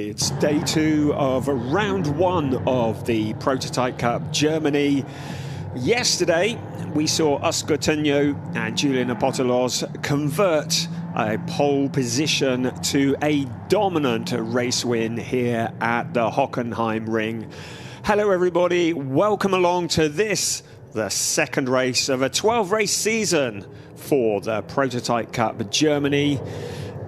It's day 2 of round 1 of the Prototype Cup Germany. Yesterday, we saw Oscar Tunyo and Julian Apostolos convert a pole position to a dominant race win here at the Hockenheim ring. Hello everybody, welcome along to this, the second race of a 12-race season for the Prototype Cup Germany.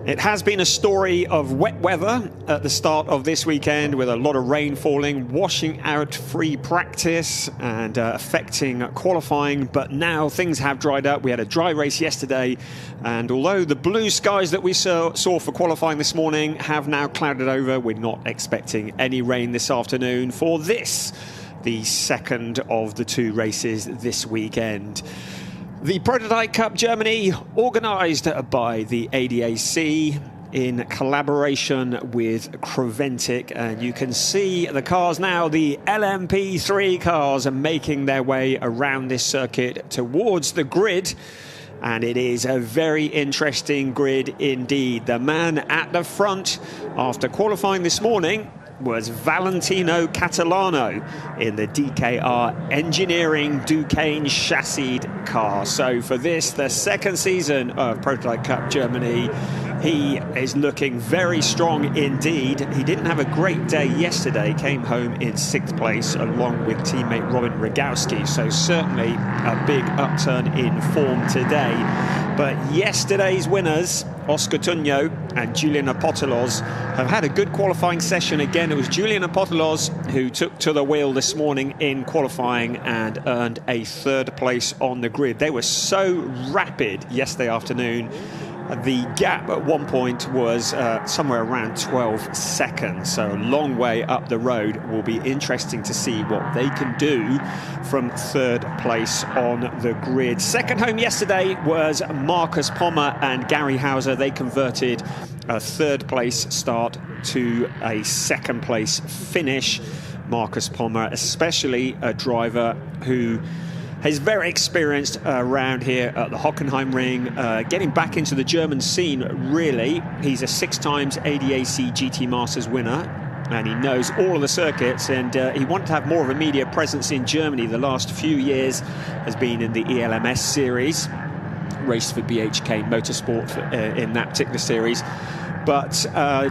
It has been a story of wet weather at the start of this weekend, with a lot of rain falling, washing out free practice and affecting qualifying. But now things have dried up. We had a dry race yesterday, and although the blue skies that we saw for qualifying this morning have now clouded over, we're not expecting any rain this afternoon for this, the second of the 2 races this weekend. The Prototype Cup Germany, organised by the ADAC in collaboration with Creventic, and you can see the cars now, the LMP3 cars, are making their way around this circuit towards the grid, and it is a very interesting grid indeed. The man at the front after qualifying this morning was Valentino Catalano in the DKR Engineering Duquesne chassis car. So for this, the second season of Prototype Cup Germany, he is looking very strong indeed. He didn't have a great day yesterday, came home in 6th place along with teammate Robin Rogowski, so certainly a big upturn in form today. But yesterday's winners, Oscar Tunyo and Julian Apostolos, have had a good qualifying session again. It was Julian Apostolos who took to the wheel this morning in qualifying and earned a 3rd place on the grid. They were so rapid yesterday afternoon. The gap at one point was somewhere around 12 seconds, so a long way up the road. Will be interesting to see what they can do from 3rd place on the grid. Second home yesterday was Marcus Pommer and Gary Hauser. They converted a 3rd place start to a 2nd place finish. Marcus Pommer, especially a driver who is very experienced around here at the Hockenheim ring, getting back into the German scene, really. He's a 6 times ADAC GT Masters winner, and he knows all of the circuits, and he wanted to have more of a media presence in Germany. The last few years has been in the ELMS series, raced for BHK Motorsport in that particular series. But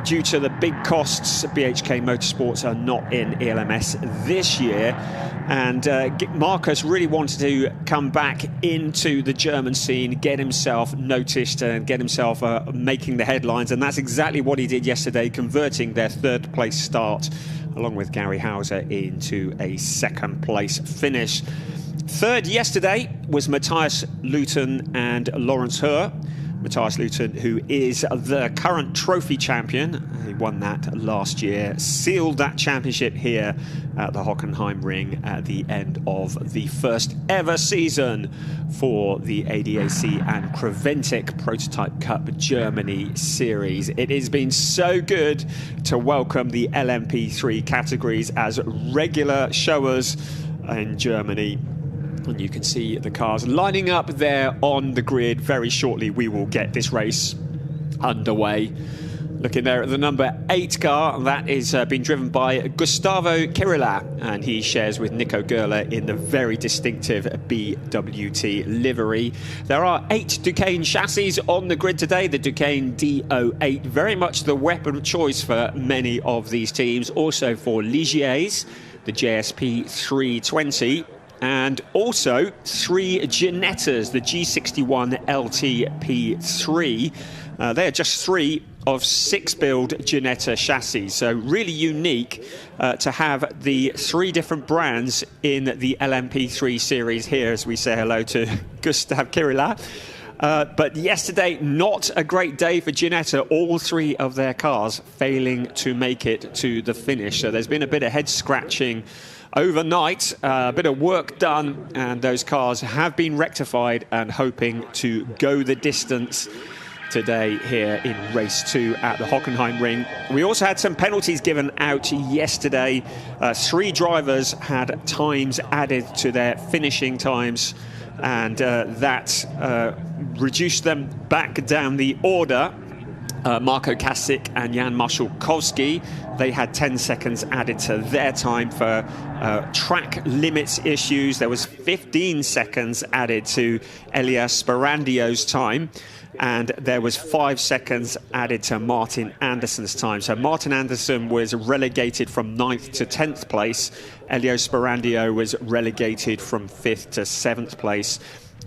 due to the big costs, BHK Motorsports are not in ELMS this year. And Marcus really wanted to come back into the German scene, get himself noticed and get himself making the headlines. And that's exactly what he did yesterday, converting their 3rd place start, along with Gary Hauser, into a 2nd place finish. 3rd yesterday was Matthias Luton and Lawrence Herr. Matthias Luton, who is the current trophy champion, he won that last year, sealed that championship here at the Hockenheim ring at the end of the first ever season for the ADAC and Creventic Prototype Cup Germany series. It has been so good to welcome the LMP3 categories as regular showers in Germany. And you can see the cars lining up there on the grid. Very shortly we will get this race underway. Looking there at the number 8 car, that is being driven by Gustavo Kirilla, and he shares with Nico Gerler in the very distinctive BWT livery. There are 8 Duquesne chassis on the grid today. The Duquesne D08, very much the weapon of choice for many of these teams. Also for Ligiers, the JSP 320. And also 3 Ginettas, the G61 LTP3. They are just 3 of 6 build Ginetta chassis. So really unique to have the 3 different brands in the LMP3 series here, as we say hello to Gustav Kirilla. But yesterday, not a great day for Ginetta. All 3 of their cars failing to make it to the finish. So there's been a bit of head scratching overnight, a bit of work done, and those cars have been rectified and hoping to go the distance today here in race 2 at the Hockenheim ring. We also had some penalties given out yesterday. 3 drivers had times added to their finishing times, and that reduced them back down the order. Marco Kasich and Jan Marszałkowski, they had 10 seconds added to their time for track limits issues. There was 15 seconds added to Elias Sperandio's time, and there was 5 seconds added to Martin Andersson's time. So Martin Andersson was relegated from 9th to 10th place. Elias Sperandio was relegated from 5th to 7th place.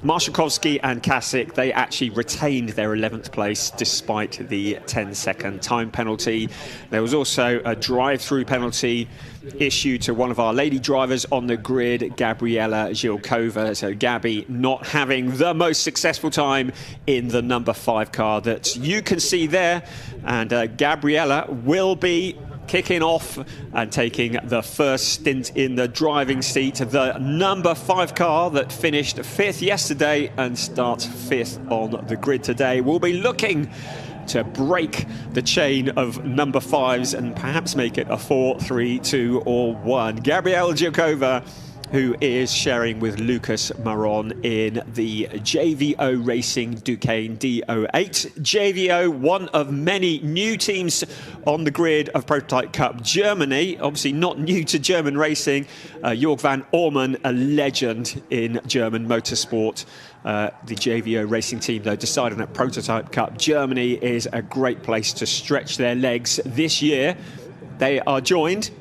Marszałkowski and Kasich, they actually retained their 11th place despite the 10-second time penalty. There was also a drive-through penalty issued to one of our lady drivers on the grid, Gabriela Zilkova. So Gabby not having the most successful time in the number 5 car that you can see there. And Gabriela will be kicking off and taking the first stint in the driving seat. The number 5 car that finished 5th yesterday and starts 5th on the grid today will be looking to break the chain of number 5s and perhaps make it a 4, 3, 2 or 1. Gabriela Zilkova, who is sharing with Lucas Maron in the JVO Racing Duqueine D08. JVO, one of many new teams on the grid of Prototype Cup Germany. Obviously not new to German racing. Jörg van Orman, a legend in German motorsport. The JVO Racing team, though, decided that Prototype Cup Germany is a great place to stretch their legs this year. They are joined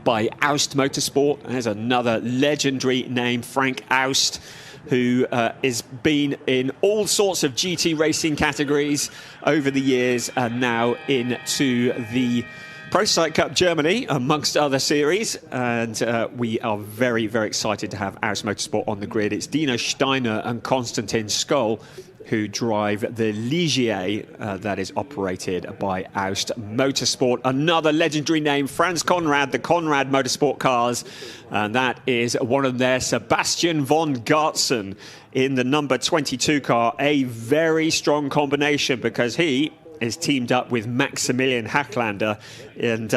by ADAC Motorsport. There's another legendary name, Frank Aust, who has been in all sorts of GT racing categories over the years and now into the Prototype Cup Germany, amongst other series. And we are very, very excited to have ADAC Motorsport on the grid. It's Dino Steiner and Konstantin Skoll who drive the Ligier that is operated by ADAC Motorsport. Another legendary name, Franz Conrad, the Conrad Motorsport cars, and that is one of their Sebastian von Gartzen in the number 22 car. A very strong combination because he is teamed up with Maximilian Hacklander, and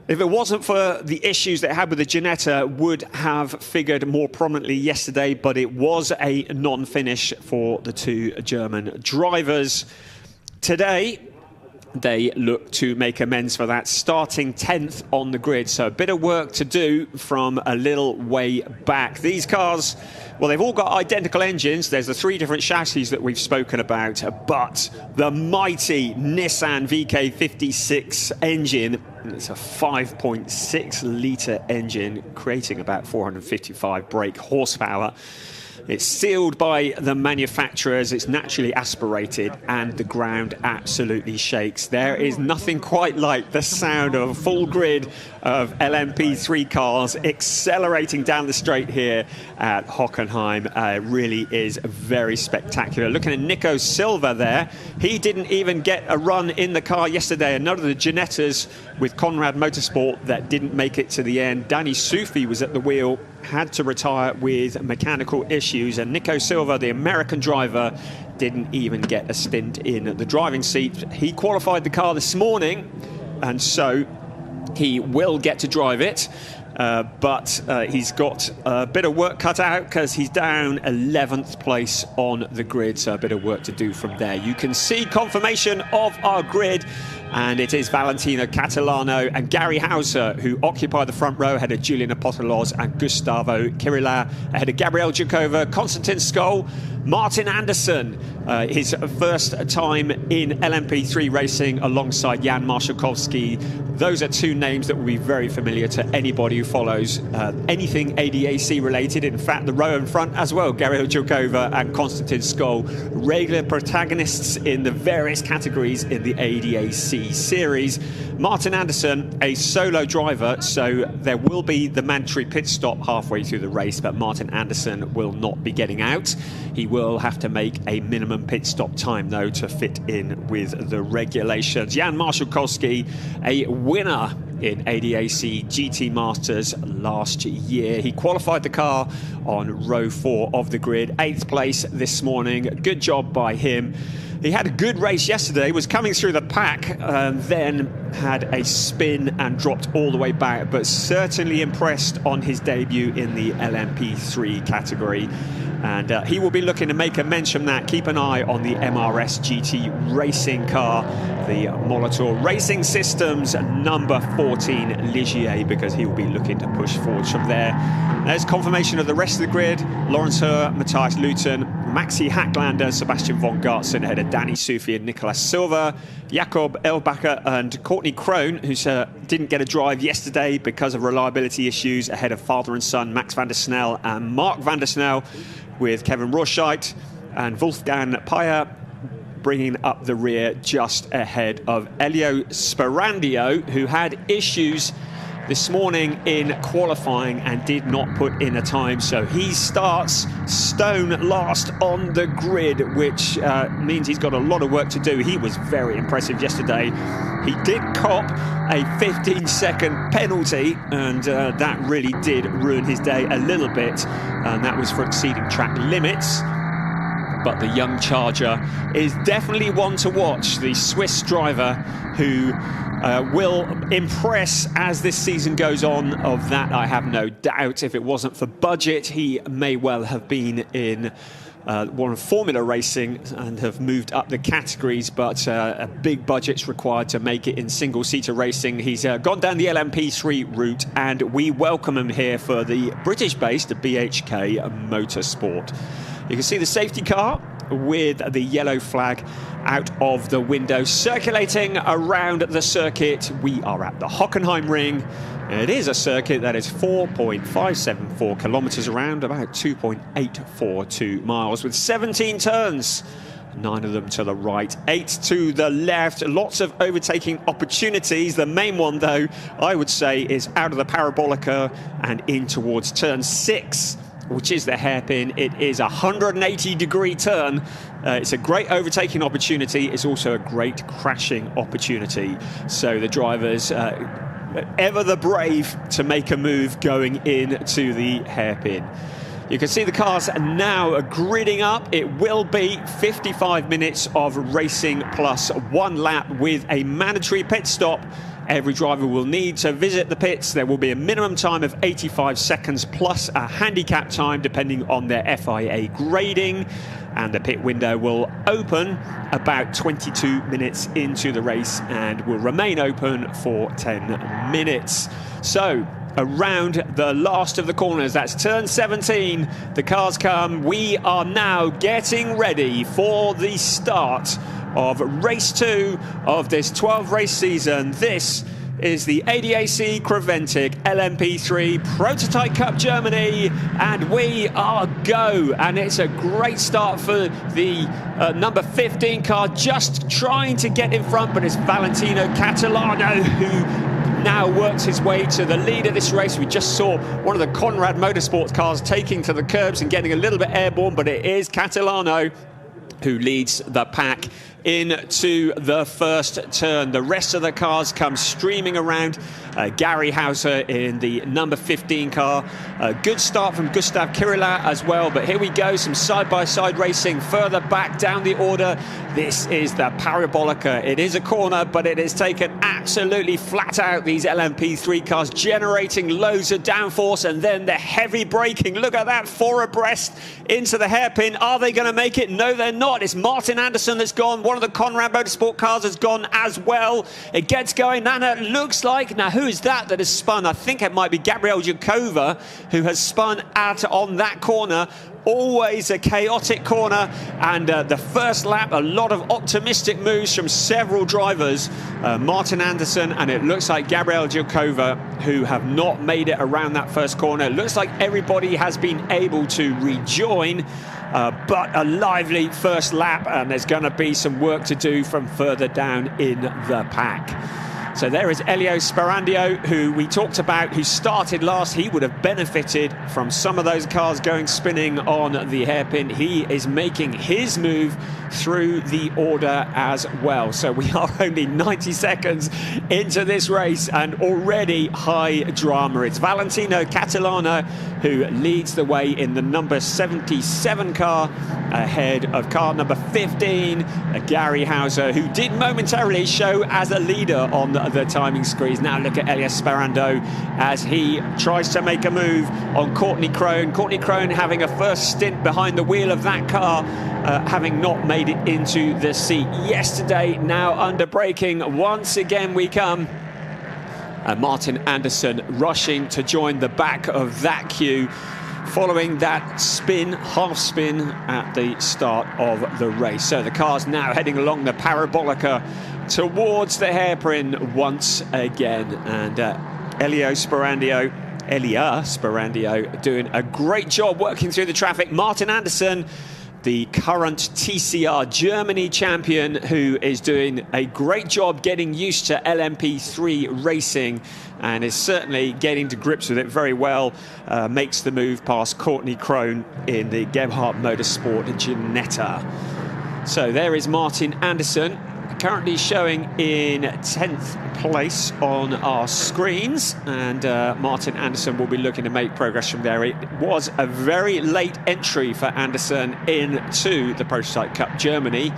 if it wasn't for the issues they had with the Ginetta, would have figured more prominently yesterday, but it was a non-finish for the 2 German drivers. Today, they look to make amends for that, starting 10th on the grid. So a bit of work to do from a little way back. These cars, well, they've all got identical engines. There's the 3 different chassis that we've spoken about, but the mighty Nissan VK56 engine, it's a 5.6 litre engine, creating about 455 brake horsepower. It's sealed by the manufacturers, it's naturally aspirated, and the ground absolutely shakes. There is nothing quite like the sound of a full grid of LMP3 cars accelerating down the straight here at Hockenheim. It really is very spectacular. Looking at Nico Silva there, he didn't even get a run in the car yesterday. Another of the Ginettas with Conrad Motorsport that didn't make it to the end. Danny Sufi was at the wheel, had to retire with mechanical issues, and Nico Silva, the American driver, didn't even get a stint in the driving seat. He qualified the car this morning, and so he will get to drive it, but he's got a bit of work cut out because he's down 11th place on the grid, so a bit of work to do from there. You can see confirmation of our grid, and it is Valentino Catalano and Gary Hauser who occupy the front row ahead of Julian Apostolos and Gustavo Kirilla, ahead of Gabriela Zilkova, Konstantin Skoll, Martin Andersson, his first time in LMP3 racing alongside Jan Marszałkowski. Those are 2 names that will be very familiar to anybody who follows anything ADAC related. In fact, the row in front as well, Gabriela Zilkova and Konstantin Skoll, regular protagonists in the various categories in the ADAC series. Martin Andersson, a solo driver, so there will be the mandatory pit stop halfway through the race, but Martin Andersson will not be getting out. He will have to make a minimum pit stop time, though, to fit in with the regulations. Jan Marszałkowski, a winner in ADAC GT Masters last year. He qualified the car on row 4 of the grid, 8th place this morning. Good job by him. He had a good race yesterday, was coming through the pack, then had a spin and dropped all the way back, but certainly impressed on his debut in the LMP3 category. And he will be looking to make amends from that. Keep an eye on the MRS GT racing car, the Molitor Racing Systems number 14 Ligier, because he will be looking to push forwards from there. There's confirmation of the rest of the grid. Lawrence Herr, Matthias Luton, Maxi Hacklander, Sebastian von Gartzen ahead of Danny Sufi and Nicolas Silva, Jakob Elbacher and Courtney Krohn, who didn't get a drive yesterday because of reliability issues, ahead of father and son Max van der Snel and Mark van der Snel, with Kevin Roscheit and Wolfgang Payer bringing up the rear just ahead of Elio Sperandio, who had issues this morning in qualifying and did not put in a time. So he starts stone last on the grid, which means he's got a lot of work to do. He was very impressive yesterday. He did cop a 15-second penalty, and that really did ruin his day a little bit, and that was for exceeding track limits. But the young Charger is definitely one to watch, the Swiss driver who will impress as this season goes on. Of that I have no doubt. If it wasn't for budget, he may well have been in one of Formula Racing and have moved up the categories, but a big budget's required to make it in single-seater racing. He's gone down the LMP3 route, and we welcome him here for the British-based BHK Motorsport. You can see the safety car with the yellow flag out of the window, circulating around the circuit. We are at the Hockenheim ring. It is a circuit that is 4.574 kilometers around, about 2.842 miles, with 17 turns. 9 of them to the right, 8 to the left. Lots of overtaking opportunities. The main one, though, I would say, is out of the parabolica and in towards turn 6, which is the hairpin. It is a 180-degree turn. It's a great overtaking opportunity. It's also a great crashing opportunity. So the drivers, ever the brave to make a move going into the hairpin. You can see the cars now gridding up. It will be 55 minutes of racing plus 1 lap with a mandatory pit stop. Every driver will need to visit the pits. There will be a minimum time of 85 seconds plus a handicap time depending on their FIA grading. And the pit window will open about 22 minutes into the race and will remain open for 10 minutes. So around the last of the corners, that's turn 17, the cars come. We are now getting ready for the start of race 2 of this 12-race season. This is the ADAC Creventic LMP3 Prototype Cup Germany, and we are go. And it's a great start for the number 15 car, just trying to get in front, but it's Valentino Catalano who now works his way to the lead of this race. We just saw one of the Conrad Motorsports cars taking to the curbs and getting a little bit airborne, but it is Catalano who leads the pack into the first turn. The rest of the cars come streaming around. Gary Hauser in the number 15 car. A good start from Gustav Kirillat as well, but here we go, some side-by-side racing further back down the order. This is the Parabolica. It is a corner, but it is taken absolutely flat out, these LMP3 cars, generating loads of downforce, and then the heavy braking. Look at that, 4 abreast into the hairpin. Are they going to make it? No, they're not. It's Martin Anderson that's gone. One of the Conrad Motorsport cars has gone as well. It gets going, and it looks like, now who is that has spun? I think it might be Gabriel Jakova who has spun out on that corner. Always a chaotic corner, and the first lap, a lot of optimistic moves from several drivers. Martin Anderson, and it looks like Gabriel Jakova, who have not made it around that first corner. It looks like everybody has been able to rejoin, but a lively first lap, and there's going to be some work to do from further down in the pack. So there is Elio Sperandio, who we talked about, who started last. He would have benefited from some of those cars going spinning on the hairpin. He is making his move through the order as well. So we are only 90 seconds into this race and already high drama. It's Valentino Catalano who leads the way in the number 77 car, ahead of car number 15, Gary Hauser, who did momentarily show as a leader on the timing screens. Now look at Elias Sperando as he tries to make a move on Courtney Crone. Courtney Crone having a first stint behind the wheel of that car, having not made it into the seat yesterday. Now under braking, once again we come. Martin Andersson rushing to join the back of that queue, following that spin, half spin at the start of the race. So the car's now heading along the parabolica towards the hairpin once again. And Elia Sperando doing a great job working through the traffic. Martin Andersson, the current TCR Germany champion, who is doing a great job getting used to LMP3 racing and is certainly getting to grips with it very well, makes the move past Courtney Crone in the Gebhardt Motorsport Ginetta. So there is Martin Andersson, currently showing in 10th place on our screens, and Martin Andersson will be looking to make progress from there. It was a very late entry for Andersson into the Prototype Cup Germany,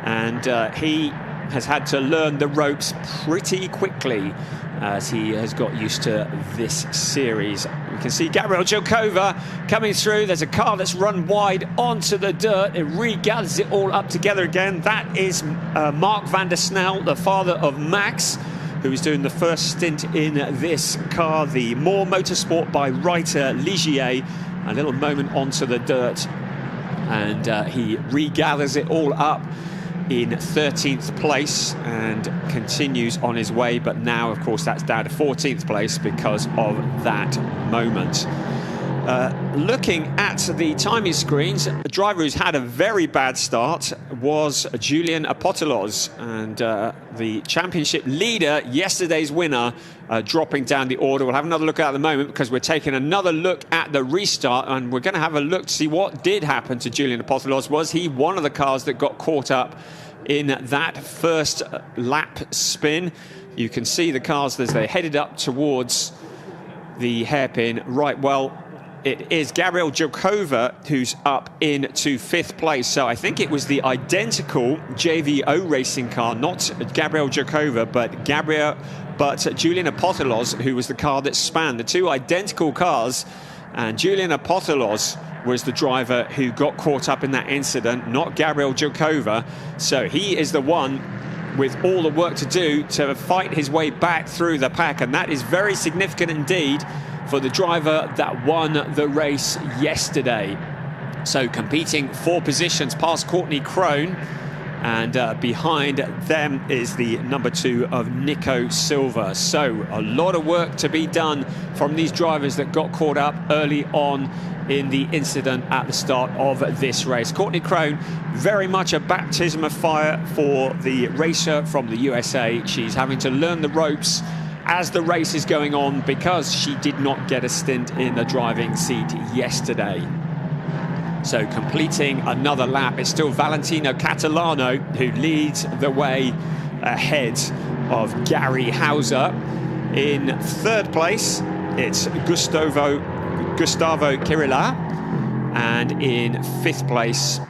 and he has had to learn the ropes pretty quickly as he has got used to this series. We can see Gabriel Jokova coming through. There's a car that's run wide onto the dirt. It regathers it all up together again. That is Mark van der Snel, the father of Max, who is doing the first stint in this car, the More Motorsport by Reiter Ligier. A little moment onto the dirt, and he regathers it all up in 13th place and continues on his way, but now of course that's down to 14th place because of that moment. Looking at the timing screens, a driver who's had a very bad start was Julian Apotelos, and the championship leader, yesterday's winner, dropping down the order. We'll have another look at the moment because we're taking another look at the restart, and we're going to have a look to see what did happen to Julian Apotelos. Was he one of the cars that got caught up in that first lap spin? You can see the cars as they headed up towards the hairpin. Right, well, it is Gabriel Jokova who's up into 5th place. So I think it was the identical JVO racing car, not Gabriel Jokova, but Julian Apotelos, who was the car that spanned the two identical cars. And Julian Apotelos was the driver who got caught up in that incident, not Gabriel Jokova. So he is the one with all the work to do to fight his way back through the pack, and that is very significant indeed for the driver that won the race yesterday. So competing for positions past Courtney Crone, and behind them is the number 2 of Nico Silva. So a lot of work to be done from these drivers that got caught up early on in the incident at the start of this race. Courtney Crone, very much a baptism of fire for the racer from the USA. She's having to learn the ropes as the race is going on because she did not get a stint in the driving seat yesterday. So completing another lap, it's still Valentino Catalano who leads the way ahead of Gary Hauser. In 3rd place, it's Gustavo Kirilla, and in 5th place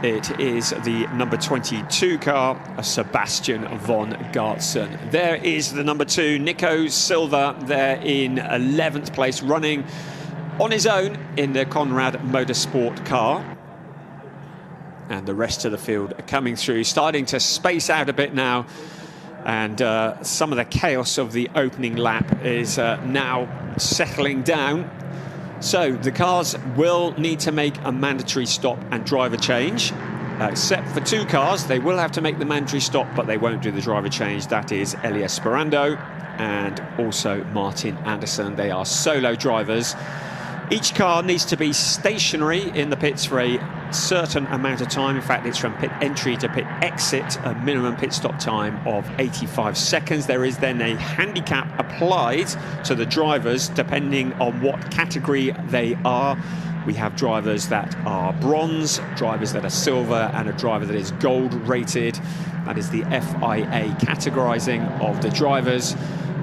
it is the number 22 car, Sebastian von Gartzen. There is the number 2, Nico Silva, there in 11th place, running on his own in the Conrad Motorsport car. And the rest of the field are coming through, starting to space out a bit now. And some of the chaos of the opening lap is now settling down. So the cars will need to make a mandatory stop and driver change. Except for 2 cars, they will have to make the mandatory stop, but they won't do the driver change. That is Elias Sperando and also Martin Andersson. They are solo drivers. Each car needs to be stationary in the pits for a certain amount of time. In fact, it's from pit entry to pit exit, a minimum pit stop time of 85 seconds. There is then a handicap applied to the drivers depending on what category they are. We have drivers that are bronze, drivers that are silver, and a driver that is gold rated. That is the FIA categorizing of the drivers.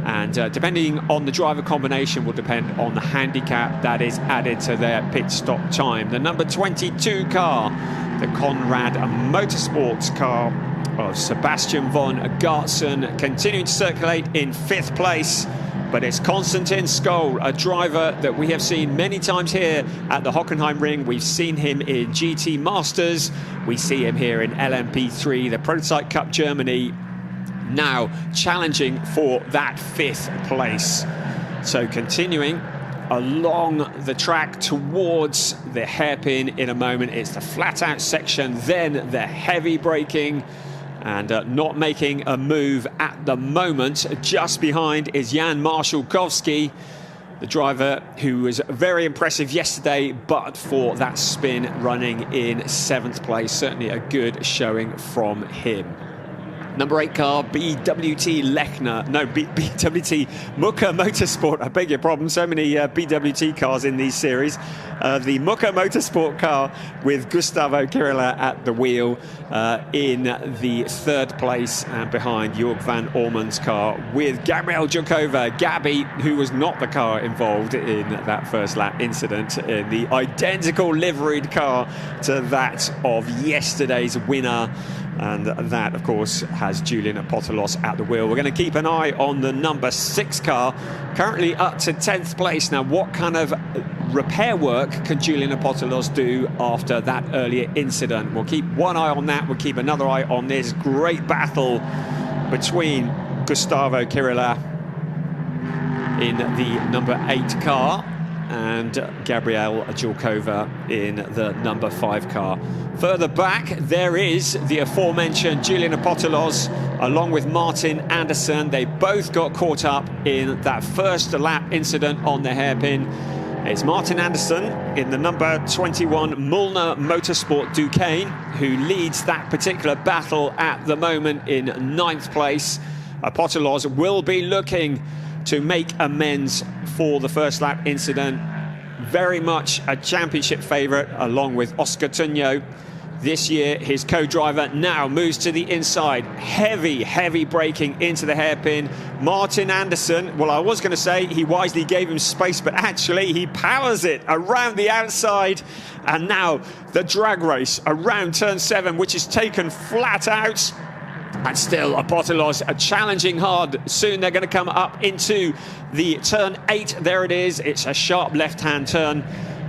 And depending on the driver combination will depend on the handicap that is added to their pit stop time. The number 22 car, the Conrad Motorsports car, of Sebastian von Gartzen, continuing to circulate in 5th place. But it's Konstantin Skol, a driver that we have seen many times here at the Hockenheim ring. We've seen him in GT Masters. We see him here in LMP3, the Prototype Cup Germany, now challenging for that 5th place. So continuing along the track towards the hairpin in a moment. It's the flat out section, then the heavy braking, and not making a move at the moment. Just behind is Jan Marszałkowski, the driver who was very impressive yesterday, but for that spin running in 7th place. Certainly a good showing from him. Number 8 car, BWT Lechner. No, BWT Mucker Motorsport. I beg your pardon. So many BWT cars in these series. The Mucker Motorsport car with Gustavo Kirilla at the wheel in the 3rd place, and behind Jörg van Orman's car with Gabriel Jokova. Gabby, who was not the car involved in that first lap incident, in the identical liveried car to that of yesterday's winner. And that, of course, has Julian Apostolos at the wheel. We're going to keep an eye on the number 6 car, currently up to 10th place. Now, what kind of repair work can Julian Apostolos do after that earlier incident? We'll keep one eye on that. We'll keep another eye on this great battle between Gustavo Kirilla in the number 8 car and Gabriel Jokova in the number 5 car. Further back, there is the aforementioned Julian Apostolos along with Martin Andersson. They both got caught up in that first lap incident on the hairpin. It's Martin Andersson in the number 21 Mullner Motorsport Duquesne who leads that particular battle at the moment in 9th place. Apostolos will be looking to make amends for the first lap incident. Very much a championship favourite along with Oscar Tunyo. This year, his co-driver now moves to the inside. Heavy braking into the hairpin. Martin Andersson, well, I was going to say he wisely gave him space, but actually he powers it around the outside. And now the drag race around turn 7, which is taken flat out. And still, Apostolos are challenging hard. Soon they're going to come up into the turn 8. There it is. It's a sharp left-hand turn.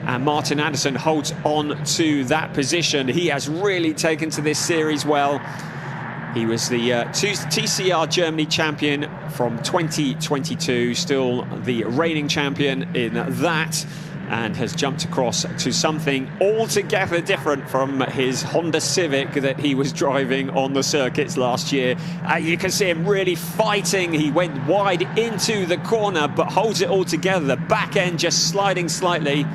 And Martin Andersson holds on to that position. He has really taken to this series well. He was the TCR Germany champion from 2022, still the reigning champion in that, and has jumped across to something altogether different from his Honda Civic that he was driving on the circuits last year. You can see him really fighting. He went wide into the corner, but holds it all together. The back end just sliding slightly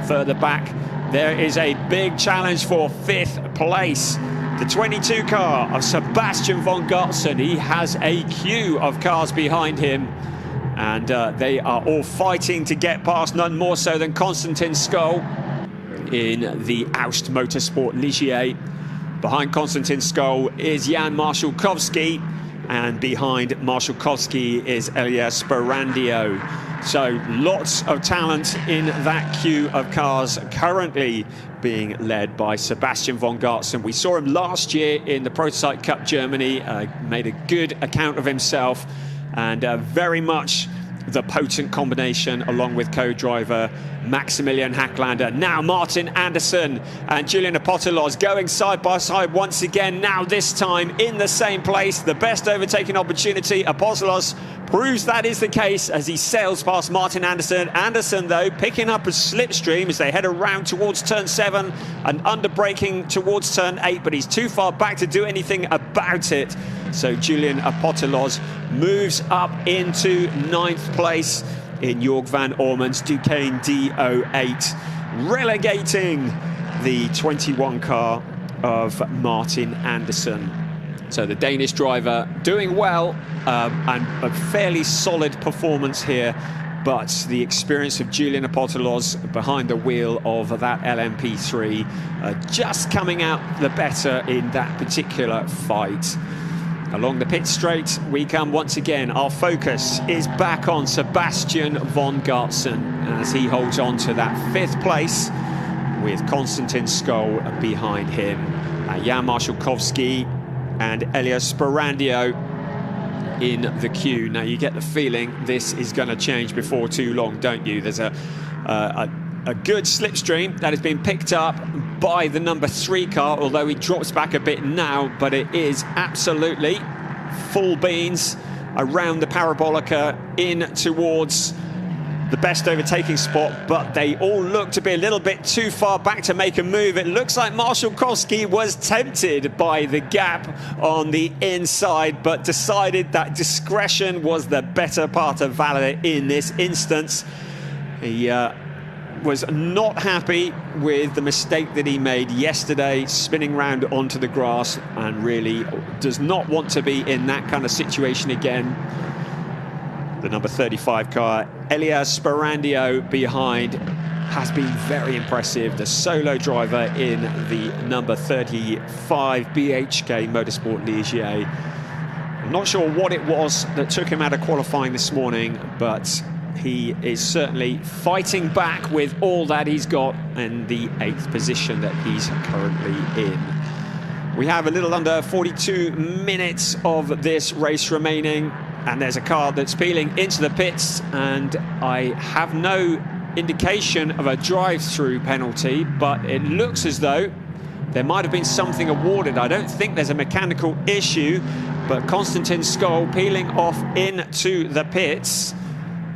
further back. There is a big challenge for 5th place. The 22 car of Sebastian von Gartzen. He has a queue of cars behind him, and they are all fighting to get past, none more so than Konstantin Skol in the Aust Motorsport Ligier. Behind Konstantin Skol is Jan Marszałkowski, and behind Marszałkowski is Elias Barandio. So lots of talent in that queue of cars, currently being led by Sebastian von Gartzen. We saw him last year in the Prototype Cup Germany, made a good account of himself, and very much the potent combination along with co-driver Maximilian Hacklander. Now Martin Andersson and Julian Apostolos going side by side once again, now this time in the same place. The best overtaking opportunity. Apostolos proves that is the case as he sails past Martin Andersson. Andersson, though, picking up a slipstream as they head around towards turn 7 and under-braking towards turn 8, but he's too far back to do anything about it. So Julian Apostolos moves up into 9th place in Jörg van Orman's Duquesne D08, relegating the 21 car of Martin Andersson. So the Danish driver doing well, and a fairly solid performance here, but the experience of Julian Apostolos behind the wheel of that LMP3 just coming out the better in that particular fight. Along the pit straight we come once again. Our focus is back on Sebastian von Gartzen as he holds on to that 5th place with Konstantin Skol behind him. Jan Marszałkowski and Elio Sperandio in the queue. Now you get the feeling this is going to change before too long, don't you? There's a good slipstream that has been picked up by the number 3 car, although he drops back a bit now, but it is absolutely full beans around the parabolica in towards the best overtaking spot, but they all look to be a little bit too far back to make a move. It looks like Marszałkowski was tempted by the gap on the inside, but decided that discretion was the better part of valor in this instance. He was not happy with the mistake that he made yesterday, spinning round onto the grass, and really does not want to be in that kind of situation again. The number 35 car, Elias Sperandio behind, has been very impressive. The solo driver in the number 35 BHK Motorsport Ligier. I'm not sure what it was that took him out of qualifying this morning, but he is certainly fighting back with all that he's got in the 8th position that he's currently in. We have a little under 42 minutes of this race remaining, and there's a car that's peeling into the pits, and I have no indication of a drive-through penalty, but it looks as though there might have been something awarded. I don't think there's a mechanical issue, but Konstantin Skol peeling off into the pits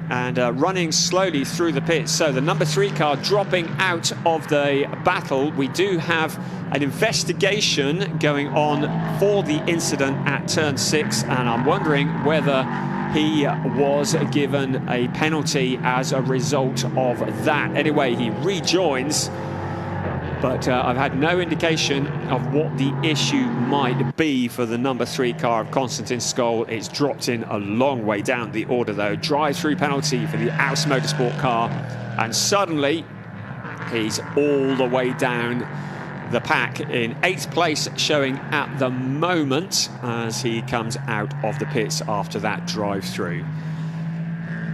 and running slowly through the pits. So the number 3 car dropping out of the battle. We do have an investigation going on for the incident at turn 6, and I'm wondering whether he was given a penalty as a result of that. Anyway, he rejoins, but I've had no indication of what the issue might be for the number 3 car of Konstantin Skol. It's dropped in a long way down the order, though. Drive-through penalty for the ADAC Motorsport car, and suddenly he's all the way down the pack in 8th place, showing at the moment, as he comes out of the pits after that drive-through.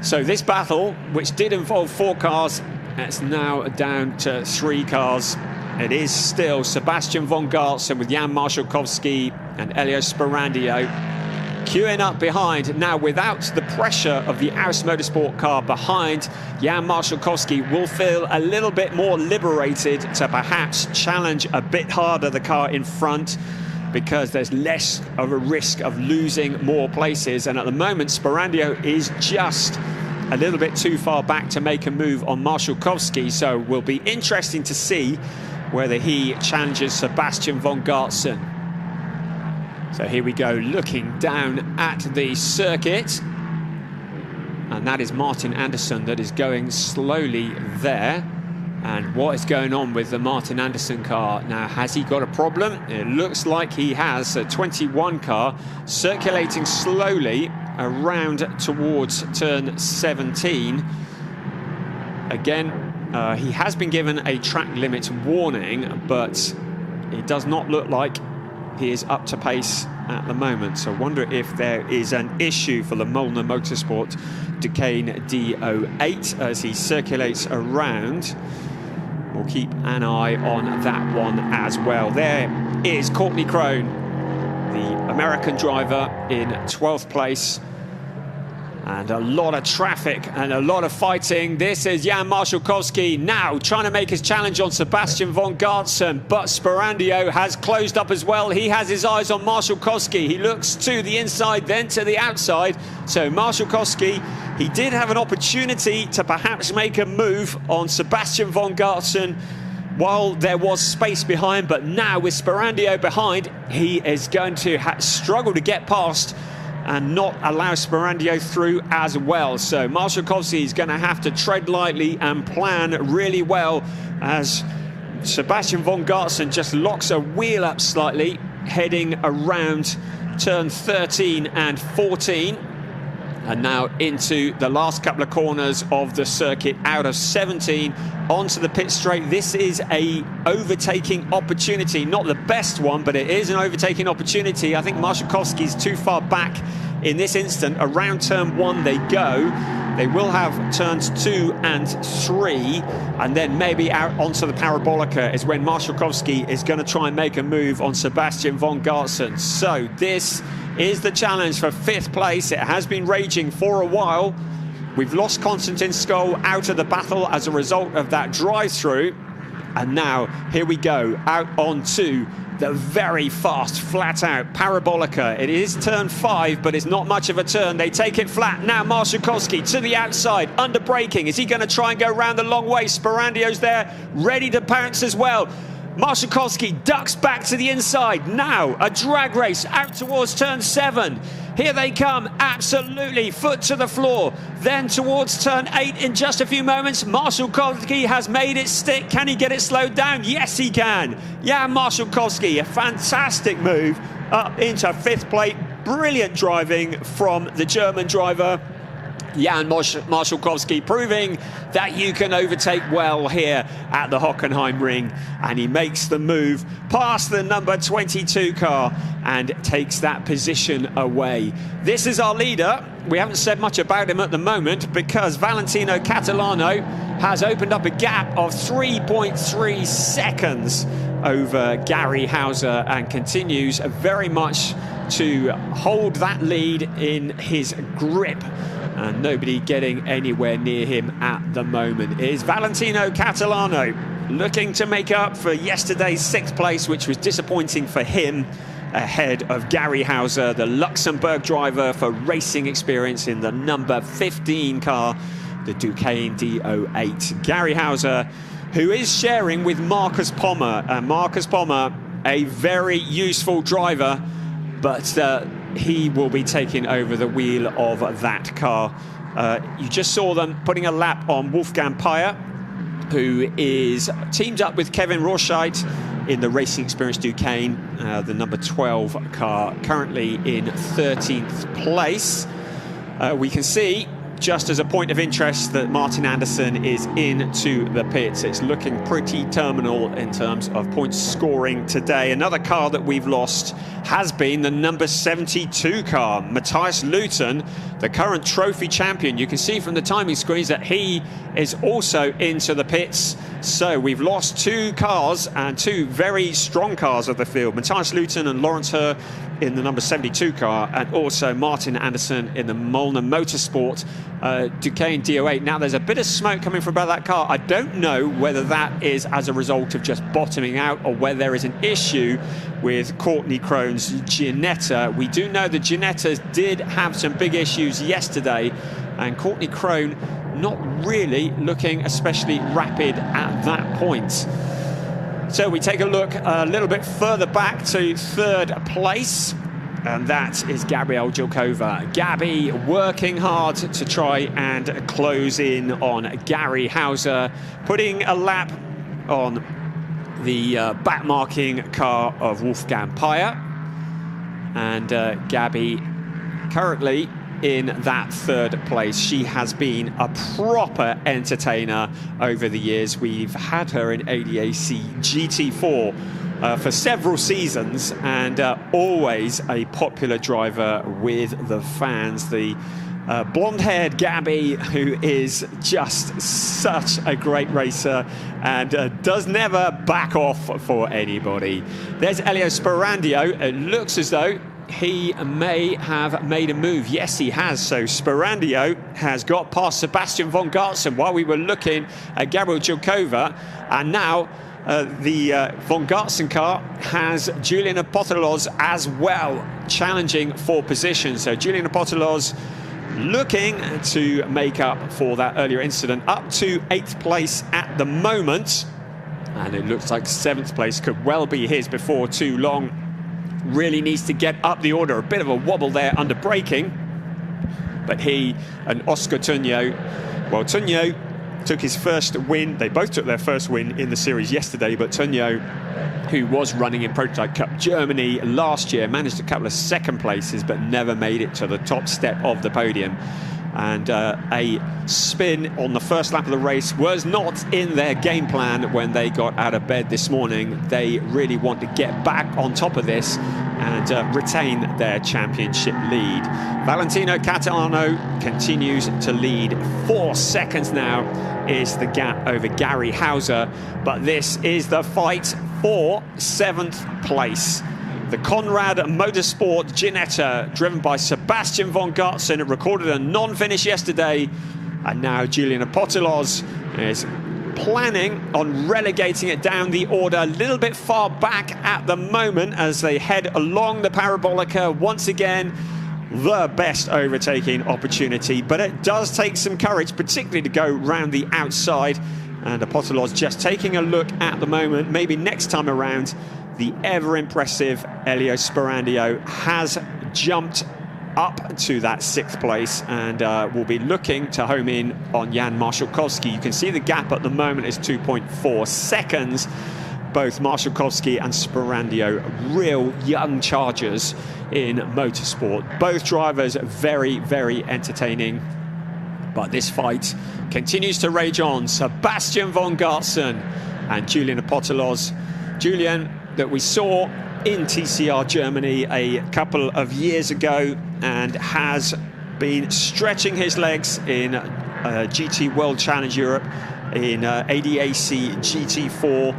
So this battle, which did involve 4 cars, it's now down to 3 cars. It is still Sebastian von Gartzen with Jan Marszałkowski and Elio Sperandio queuing up behind. Now, without the pressure of the ADAC Motorsport car behind, Jan Marszałkowski will feel a little bit more liberated to perhaps challenge a bit harder the car in front, because there's less of a risk of losing more places. And at the moment, Sperandio is just a little bit too far back to make a move on Marszałkowski, so will be interesting to see whether he challenges Sebastian von Gartzen. So here we go, looking down at the circuit, and that is Martin Andersson that is going slowly there. And what is going on with the Martin Andersson car? Now, has he got a problem? It looks like he has. A 21 car circulating slowly around towards turn 17. Again, he has been given a track limit warning, but it does not look like he is up to pace at the moment. So I wonder if there is an issue for the Molnar Motorsport Duqueine D08 as he circulates around. We'll keep an eye on that one as well. There is Courtney Crone, the American driver, in 12th place. And a lot of traffic and a lot of fighting. This is Jan Marszałkowski now trying to make his challenge on Sebastian von Gartzen, but Sperandio has closed up as well. He has his eyes on Marszałkowski. He looks to the inside, then to the outside. So Marszałkowski, he did have an opportunity to perhaps make a move on Sebastian von Gartzen while there was space behind, but now with Sperandio behind, he is going to struggle to get past and not allow Sperandio through as well. So Marszałkowski is going to have to tread lightly and plan really well as Sebastian von Gartzen just locks a wheel up slightly, heading around turn 13 and 14. And now into the last couple of corners of the circuit, out of 17 onto the pit straight. This is a overtaking opportunity, not the best one, but it is an overtaking opportunity. I think Marszałkowski is too far back in this instant. Around turn 1 they go, They will have turns 2 and 3, and then maybe out onto the Parabolica is when Marszałkowski is going to try and make a move on Sebastian von Gartzen. So this is the challenge for 5th place. It has been raging for a while. We've lost Konstantin Skol out of the battle as a result of that drive-through. And now, here we go, out onto the very fast, flat-out Parabolica. It is turn 5, but it's not much of a turn. They take it flat. Now Marszałkowski to the outside, under braking. Is he going to try and go round the long way? Sperandio's there, ready to pounce as well. Marszałkowski ducks back to the inside. Now, a drag race out towards turn 7. Here they come, absolutely, foot to the floor. Then towards turn 8 in just a few moments. Marszałkowski has made it stick. Can he get it slowed down? Yes, he can. Jan Marszałkowski, a fantastic move up into 5th place. Brilliant driving from the German driver. Jan Marszałkowski, proving that you can overtake well here at the Hockenheim ring, and he makes the move past the number 22 car and takes that position away. This is our leader. We haven't said much about him at the moment because Valentino Catalano has opened up a gap of 3.3 seconds over Gary Hauser and continues very much to hold that lead in his grip. And nobody getting anywhere near him at the moment. Is Valentino Catalano looking to make up for yesterday's 6th place, which was disappointing for him, ahead of Gary Hauser, the Luxembourg driver for racing experience in the number 15 car, the Duqueine D08. Gary Hauser, who is sharing with Marcus Pommer. Marcus Pommer, a very useful driver, but he will be taking over the wheel of that car. You just saw them putting a lap on Wolfgang Peyer, who is teamed up with Kevin Roscheit in the Racing Experience Duqueine, the number 12 car, currently in 13th place. We can see, just as a point of interest, that Martin Andersson is into the pits. It's looking pretty terminal in terms of points scoring today. Another car that we've lost has been the number 72 car, Matthias Luton, the current trophy champion. You can see from the timing screens that he is also into the pits. So we've lost 2 cars, and 2 very strong cars of the field. Matthias Luton and Lawrence Herr in the number 72 car, and also Martin Andersson in the Molnar Motorsport Duqueine D08. Now there's a bit of smoke coming from that car. I don't know whether that is as a result of just bottoming out or whether there is an issue with Courtney Crone's Ginetta. We do know the Ginettas did have some big issues yesterday, and Courtney Crone not really looking especially rapid at that point. So we take a look a little bit further back to 3rd place, and that is Gabriel Jilkova. Gabby working hard to try and close in on Gary Hauser, putting a lap on the back-marking car of Wolfgang Peyer. And Gabby currently in that 3rd place. She has been a proper entertainer over the years. We've had her in ADAC GT4 for several seasons, and always a popular driver with the fans. The blonde-haired Gabby, who is just such a great racer and does never back off for anybody. There's Elio Sperandio. It looks as though he may have made a move. Yes, he has. So Sperandio has got past Sebastian von Gartzen while we were looking at Gabriel Jilkova, and now the von Gartzen car has Julian Apostolos as well, challenging for position. So Julian Apostolos looking to make up for that earlier incident, up to 8th place at the moment, and it looks like 7th place could well be his before too long. Really needs to get up the order. A bit of a wobble there under braking, but he and Oscar Tunyo, well, Tunyo took his first win. They both took their first win in the series yesterday, but Tunyo, who was running in Prototype Cup Germany last year, managed a couple of 2nd places but never made it to the top step of the podium. And a spin on the first lap of the race was not in their game plan when they got out of bed this morning. They really want to get back on top of this and retain their championship lead. Valentino Catalano continues to lead. 4 seconds now is the gap over Gary Hauser, but this is the fight for 7th place. The Conrad Motorsport Ginetta, driven by Sebastian von Gartzen, recorded a non-finish yesterday, and now Julian Apotelos is planning on relegating it down the order a little bit far back at the moment as they head along the Parabolica. Once again, the best overtaking opportunity, but it does take some courage, particularly to go round the outside. And Apotelos just taking a look at the moment. Maybe next time around, the ever-impressive Elio Sperandio has jumped up to that 6th place and will be looking to home in on Jan Marszałkowski. You can see the gap at the moment is 2.4 seconds. Both Marszałkowski and Sperandio, real young chargers in motorsport. Both drivers very, very entertaining. But this fight continues to rage on. Sebastian von Gartzen and Julian Apotelos. Julian, that we saw in TCR Germany a couple of years ago and has been stretching his legs in GT World Challenge Europe, in ADAC GT4,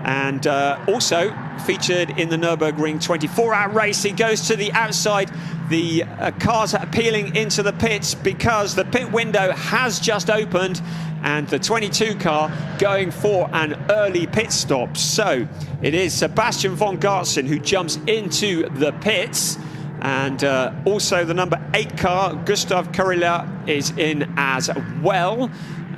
and also featured in the Nürburgring 24-hour race. He goes to the outside. The cars are peeling into the pits because the pit window has just opened, and the 22 car going for an early pit stop. So it is Sebastian von Gartzen who jumps into the pits, and also the number 8 car, Gustav Kurila, is in as well.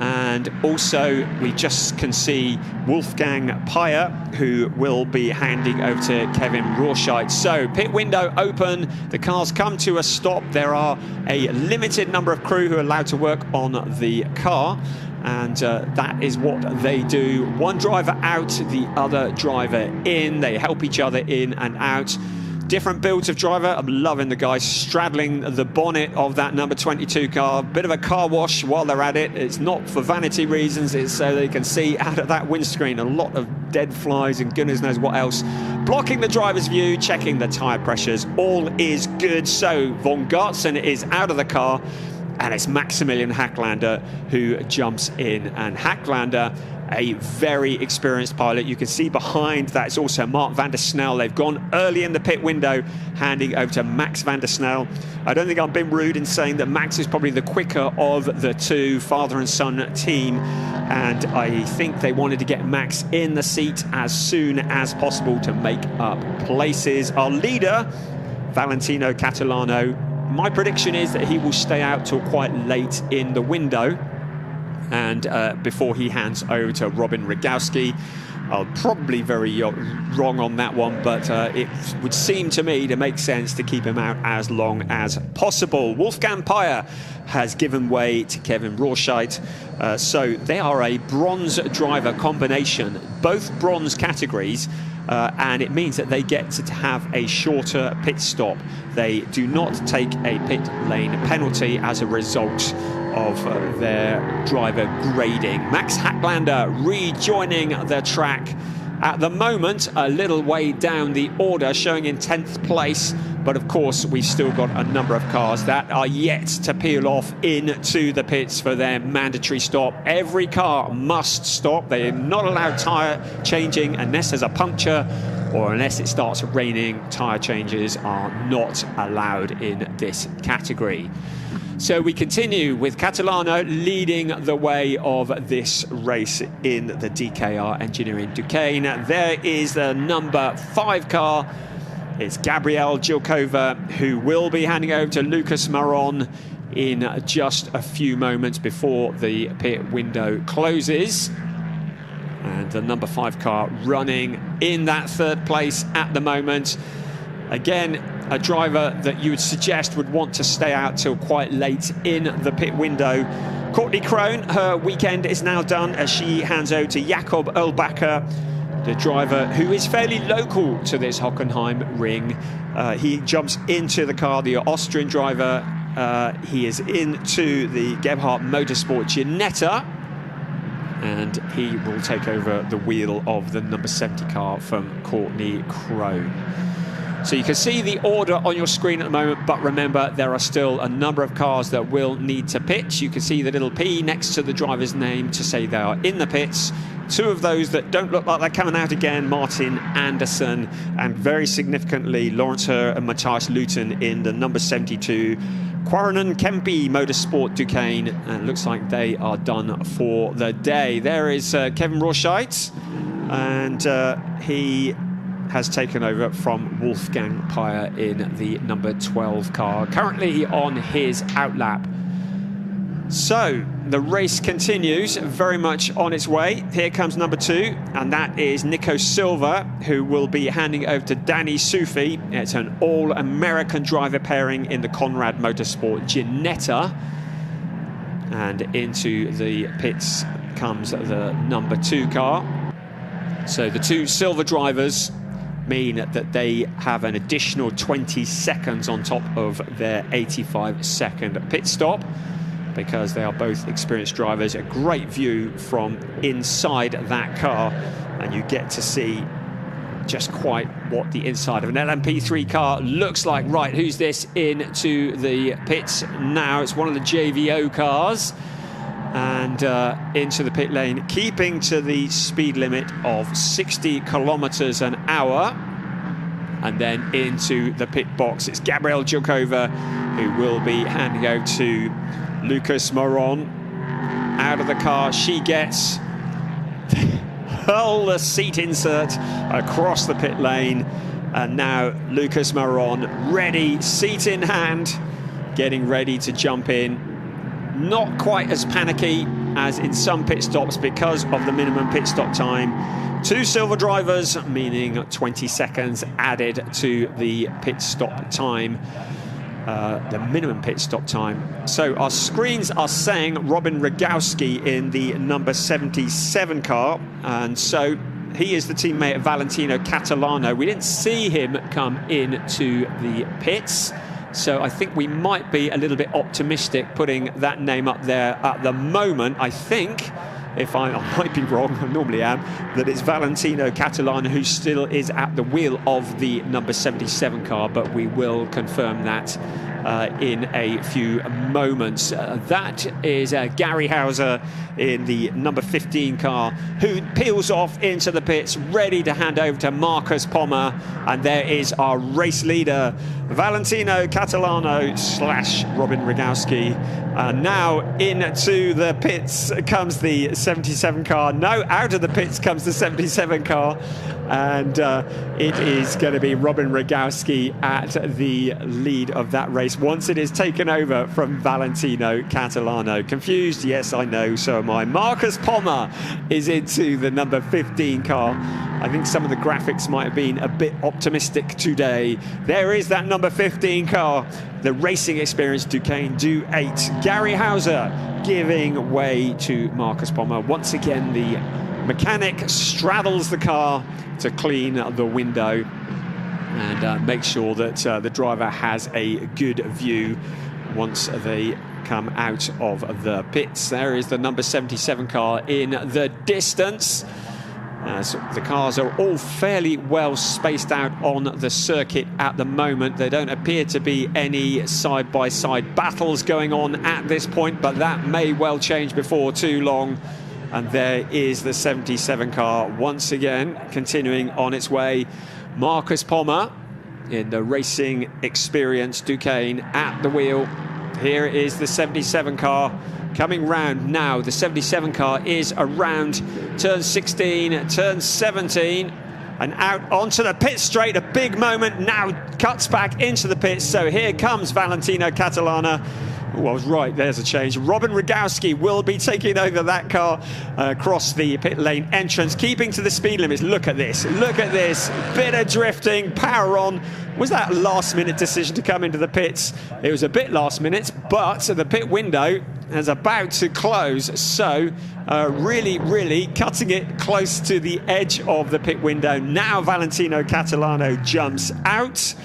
And also we just can see Wolfgang Peyer, who will be handing over to Kevin Rorscheit. So pit window open, the cars come to a stop. There are a limited number of crew who are allowed to work on the car, and that is what they do. One driver out, the other driver in. They help each other in and out. Different builds of driver. I'm loving the guy straddling the bonnet of that number 22 car. Bit of a car wash while they're at it. It's not for vanity reasons, it's so they can see out of that windscreen. A lot of dead flies and goodness knows what else. Blocking the driver's view, checking the tyre pressures. All is good. So von Gartzen is out of the car, and it's Maximilian Hacklander who jumps in. And Hacklander, a very experienced pilot. You can see behind that it's also Mark van der Snel. They've gone early in the pit window, handing over to Max van der Snel. I don't think I've been rude in saying that Max is probably the quicker of the two, father and son team, and I think they wanted to get Max in the seat as soon as possible to make up places. Our leader, Valentino Catalano, my prediction is that he will stay out till quite late in the window, and before he hands over to Robin Rogowski. I'll probably very wrong on that one, but it would seem to me to make sense to keep him out as long as possible. Wolfgang Peyer has given way to Kevin Rorscheit, so they are a bronze driver combination, both bronze categories, and it means that they get to have a shorter pit stop. They do not take a pit lane penalty as a result of their driver grading. Max Hacklander rejoining the track at the moment, a little way down the order, showing in 10th place. But of course, we've still got a number of cars that are yet to peel off into the pits for their mandatory stop. Every car must stop. They are not allowed tyre changing unless there's a puncture or unless it starts raining. Tyre changes are not allowed in this category. So we continue with Catalano leading the way of this race in the DKR Engineering Duquesne. There is the number 5 car. It's Gabrielle Gilkova, who will be handing over to Lucas Maron in just a few moments before the pit window closes. And the number 5 car running in that 3rd place at the moment. Again, a driver that you would suggest would want to stay out till quite late in the pit window. Courtney Crone, her weekend is now done as she hands over to Jakob Erlbacher, the driver who is fairly local to this Hockenheim ring. He jumps into the car, the Austrian driver. He is into the Gebhardt Motorsport Ginetta, and he will take over the wheel of the number 70 car from Courtney Crone. So you can see the order on your screen at the moment, but remember there are still a number of cars that will need to pit. You can see the little P next to the driver's name to say they are in the pits. Two of those that don't look like they're coming out again, Martin Anderson, and very significantly Lawrence Herr and Matthias Luton in the number 72 Quarren Kempe Motorsport Duquesne, and it looks like they are done for the day. There is Kevin Rohrscheidt, and he has taken over from Wolfgang Peyer in the number 12 car, currently on his outlap. So the race continues, very much on its way. Here comes number 2, and that is Nico Silva, who will be handing over to Danny Sufi. It's an all-American driver pairing in the Conrad Motorsport Ginetta. And into the pits comes the number 2 car. So the 2 Silva drivers mean that they have an additional 20 seconds on top of their 85-second pit stop, because they are both experienced drivers. A great view from inside that car, and you get to see just quite what the inside of an LMP3 car looks like. Right, who's this into the pits now? It's one of the JVO cars, and into the pit lane, keeping to the speed limit of 60 kilometers an hour. And then into the pit box, it's Gabrielle Jokova, who will be handing over to Lucas Moron. Out of the car she gets, hurl the seat insert across the pit lane, and now Lucas Moron ready, seat in hand, getting ready to jump in. Not quite as panicky as in some pit stops because of the minimum pit stop time. 2 Silva drivers, meaning 20 seconds added to the pit stop time. The minimum pit stop time. So our screens are saying Robin Rogowski in the number 77 car, and so he is the teammate of Valentino Catalano. We didn't see him come into the pits, so I think we might be a little bit optimistic putting that name up there at the moment. I think, if I might be wrong, I normally am, that it's Valentino Catalano who still is at the wheel of the number 77 car, but we will confirm that in a few moments. That is Gary Hauser in the number 15 car, who peels off into the pits, ready to hand over to Marcus Pommer, and there is our race leader, Valentino Catalano / Robin Rogowski. Now into the pits comes the 77 car. No, out of the pits comes the 77 car, and it is going to be Robin Rogowski at the lead of that race once it is taken over from Valentino Catalano. Confused? Yes, I know, so am I. Marcus Pommer is into the number 15 car. I think some of the graphics might have been a bit optimistic today. There is that number 15 car, the Racing Experience Duquesne Do 8. Gary Hauser giving way to Marcus Pommer. Once again, the mechanic straddles the car to clean the window and make sure that the driver has a good view once they come out of the pits. There is the number 77 car in the distance. So the cars are all fairly well spaced out on the circuit at the moment. There don't appear to be any side-by-side battles going on at this point, but that may well change before too long. And there is the 77 car once again continuing on its way. Marcus Pommer in the Racing Experience Duquesne at the wheel. Here is the 77 car coming round now. The 77 car is around turn 16, turn 17, and out onto the pit straight. A big moment now, cuts back into the pits. So here comes Valentino Catalano. Oh, I was right, there's a change. Robin Rogowski will be taking over that car across the pit lane entrance, keeping to the speed limits. Look at this, bit of drifting, power on. Was that a last-minute decision to come into the pits? It was a bit last minute, but the pit window is about to close. So really cutting it close to the edge of the pit window. Now Valentino Catalano jumps out,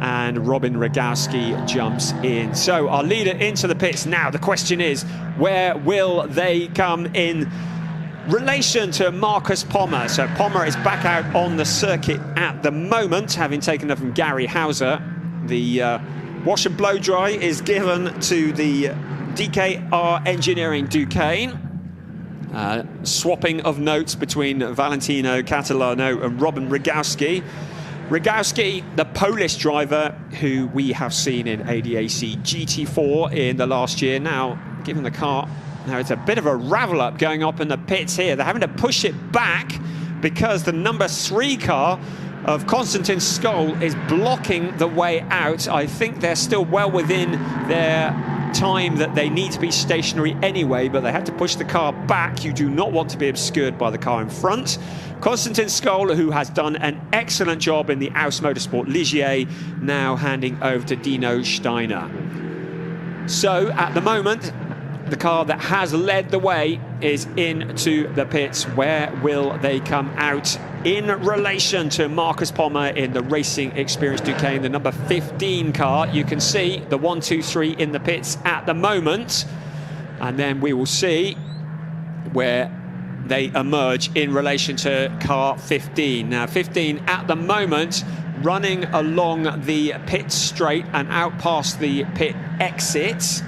and Robin Rogowski jumps in. So our leader into the pits. Now the question is, where will they come in relation to Marcus Pommer. So Pommer is back out on the circuit at the moment, having taken up from Gary Hauser. The wash and blow dry is given to the DKR Engineering Duquesne. Swapping of notes between Valentino Catalano and Robin Rogowski. Rogowski, the Polish driver who we have seen in ADAC GT4 in the last year. Now, given the car, now it's a bit of a ravel up going up in the pits here. They're having to push it back because the number 3 car of Konstantin Skoll is blocking the way out. I think they're still well within their time that they need to be stationary anyway, but they have to push the car back. You do not want to be obscured by the car in front. Konstantin Skoll, who has done an excellent job in the ADAC Motorsport Ligier, now handing over to Dino Steiner. So at the moment, the car that has led the way is into the pits. Where will they come out in relation to Marcus Pommer in the Racing Experience Duquesne, the number 15 car? You can see the 1, 2, 3 in the pits at the moment, and then we will see where they emerge in relation to car 15. Now 15 at the moment running along the pit straight and out past the pit exit,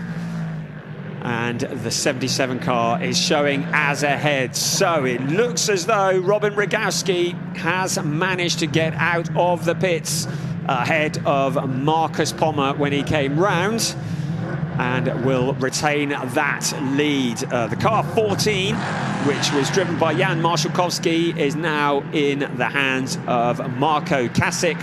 and the 77 car is showing as ahead. So it looks as though Robin Rogowski has managed to get out of the pits ahead of Marcus Pommer when he came round, and will retain that lead. The car 14, which was driven by Jan Marszałkowski, is now in the hands of Marko Kasik